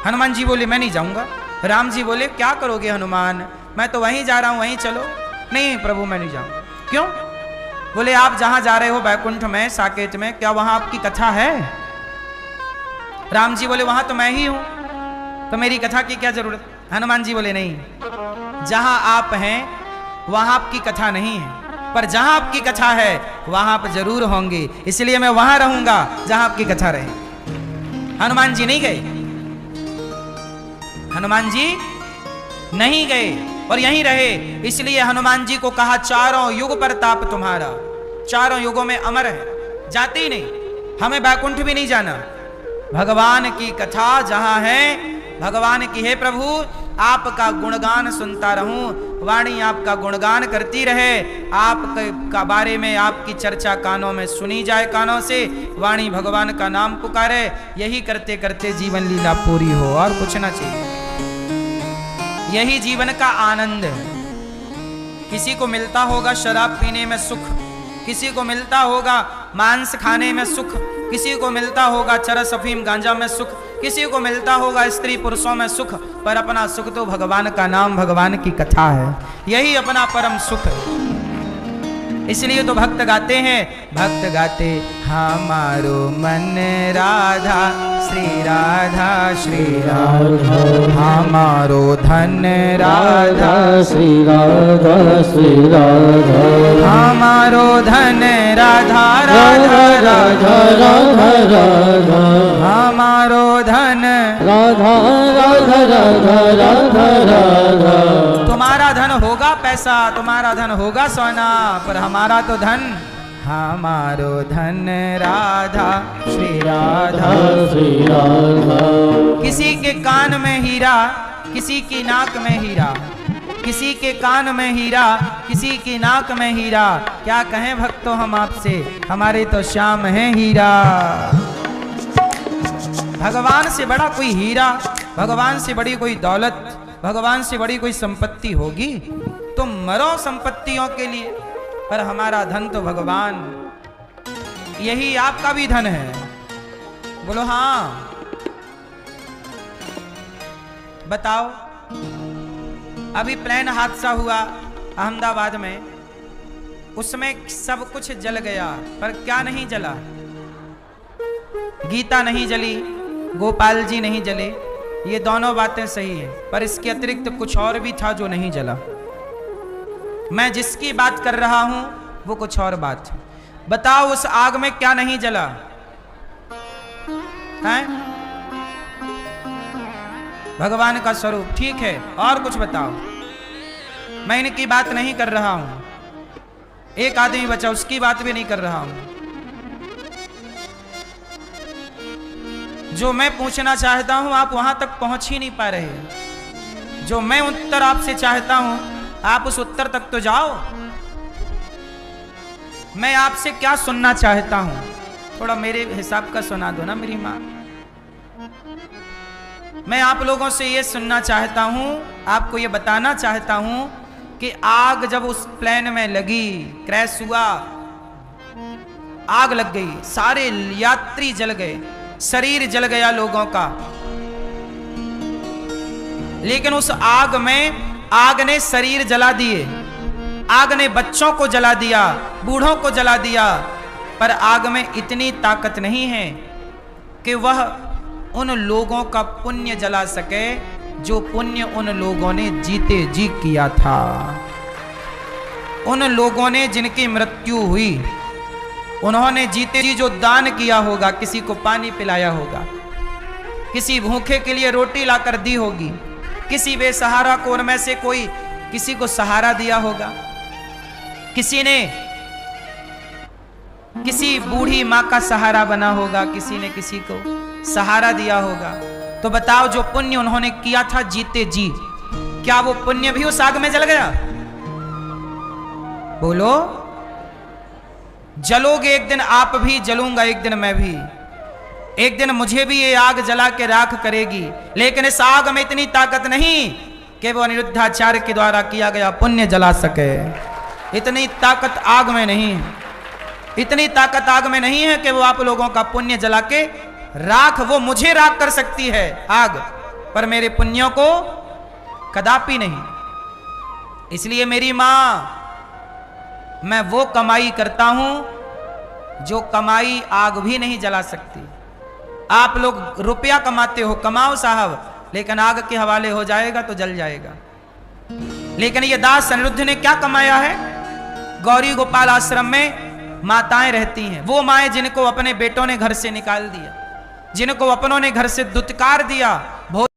हनुमान जी बोले मैं नहीं जाऊंगा। राम जी बोले क्या करोगे हनुमान, मैं तो वहीं जा रहा हूं, वहीं चलो। नहीं प्रभु मैं नहीं जाऊंगा। क्यों? बोले आप जहां जा रहे हो बैकुंठ में, साकेत में, क्या वहां आपकी कथा है? राम जी बोले वहां तो मैं ही हूं, तो मेरी कथा की क्या जरूरत? हनुमान जी बोले नहीं, जहां आप हैं वहां आपकी कथा नहीं है, पर जहां आपकी कथा है वहां आप जरूर होंगे, इसलिए मैं वहां रहूंगा जहां आपकी कथा रहे। हनुमान जी नहीं गए, हनुमान जी नहीं गए और यहीं रहे। इसलिए हनुमान जी को कहा चारों युग प्रताप तुम्हारा, चारों युगों में अमर है, जाते ही नहीं, हमें बैकुंठ भी नहीं जाना। भगवान की कथा जहां है, भगवान की है प्रभु आपका गुणगान सुनता रहूं, वाणी आपका गुणगान करती रहे, आपका बारे में आपकी चर्चा कानों में सुनी जाए, कानों से वाणी भगवान का नाम पुकारे, यही करते करते जीवन लीला पूरी हो और कुछ ना चाहिए। यही जीवन का आनंद है। किसी को मिलता होगा शराब पीने में सुख, किसी को मिलता होगा मांस खाने में सुख, किसी को मिलता होगा चरस अफीम गांजा में सुख, किसी को मिलता होगा स्त्री पुरुषों में सुख, पर अपना सुख तो भगवान का नाम, भगवान की कथा है, यही अपना परम सुख है। इसलिए तो भक्त गाते हैं, भक्त गाते हमारो मन राधा श्री राधा श्री राधा, हमारो धन राधा श्री राधा श्री राधा, हमारो धन राधा राधा राधा राधा राधा, हमारो धन राधा राधा राधा राधा राधा। तुम्हारा धन होगा पैसा, तुम्हारा धन होगा सोना, पर हमारा तो धन, हमारो धन राधा श्री राधा श्री राधा। किसी के कान में हीरा, किसी की नाक में हीरा, किसी के कान में हीरा, किसी की नाक में हीरा, क्या कहें भक्तों हम आपसे, हमारे तो श्याम है हीरा। भगवान से बड़ा कोई हीरा, भगवान से बड़ी कोई दौलत, भगवान से बड़ी कोई संपत्ति होगी तो मरो संपत्तियों के लिए, पर हमारा धन तो भगवान, यही आपका भी धन है। बोलो हाँ, बताओ। अभी प्लेन हादसा हुआ अहमदाबाद में, उसमें सब कुछ जल गया, पर क्या नहीं जला? गीता नहीं जली, गोपाल जी नहीं जले, ये दोनों बातें सही है, पर इसके अतिरिक्त कुछ और भी था जो नहीं जला। मैं जिसकी बात कर रहा हूं वो कुछ और बात है। बताओ उस आग में क्या नहीं जला है? भगवान का स्वरूप, ठीक है, और कुछ बताओ। मैं इनकी बात नहीं कर रहा हूं, एक आदमी बचा उसकी बात भी नहीं कर रहा हूं। जो मैं पूछना चाहता हूं आप वहां तक पहुंच ही नहीं पा रहे। जो मैं उत्तर आपसे चाहता हूं आप उस उत्तर तक तो जाओ। मैं आपसे क्या सुनना चाहता हूं, थोड़ा मेरे हिसाब का सुना दो ना मेरी मां। मैं आप लोगों से ये सुनना चाहता हूं, आपको ये बताना चाहता हूं कि आग जब उस प्लेन में लगी, क्रैश हुआ, आग लग गई, सारे यात्री जल गए, शरीर जल गया लोगों का, लेकिन उस आग में आग ने शरीर जला दिए, आग ने बच्चों को जला दिया, बूढ़ों को जला दिया, पर आग में इतनी ताकत नहीं है कि वह उन लोगों का पुण्य जला सके जो पुण्य उन लोगों ने जीते जी किया था। उन लोगों ने जिनकी मृत्यु हुई, उन्होंने जीते जी जो दान किया होगा, किसी को पानी पिलाया होगा, किसी भूखे के लिए रोटी लाकर दी होगी, किसी बेसहारा को उनमें से कोई किसी को सहारा दिया होगा, किसी ने किसी बूढ़ी मां का सहारा बना होगा, किसी ने किसी को सहारा दिया होगा। तो बताओ जो पुण्य उन्होंने किया था जीते जी, क्या वो पुण्य भी उस आग में जल गया? बोलो। जलोगे एक दिन आप भी, जलूंगा एक दिन मैं भी, एक दिन मुझे भी ये आग जला के राख करेगी, लेकिन इस आग में इतनी ताकत नहीं कि वो अनिरुद्धाचार्य के द्वारा किया गया पुण्य जला सके। इतनी ताकत आग में नहीं है, इतनी ताकत आग में नहीं है कि वो आप लोगों का पुण्य जला के राख, वो मुझे राख कर सकती है आग, पर मेरे पुण्यों को कदापि नहीं। इसलिए मेरी मां, मैं वो कमाई करता हूं जो कमाई आग भी नहीं जला सकती। आप लोग रुपया कमाते हो, कमाओ साहब, लेकिन आग के हवाले हो जाएगा तो जल जाएगा। लेकिन ये दास अनिरुद्ध ने क्या कमाया है? गौरी गोपाल आश्रम में माताएं रहती हैं, वो माएं जिनको अपने बेटों ने घर से निकाल दिया, जिनको अपनों ने घर से दुत्कार दिया,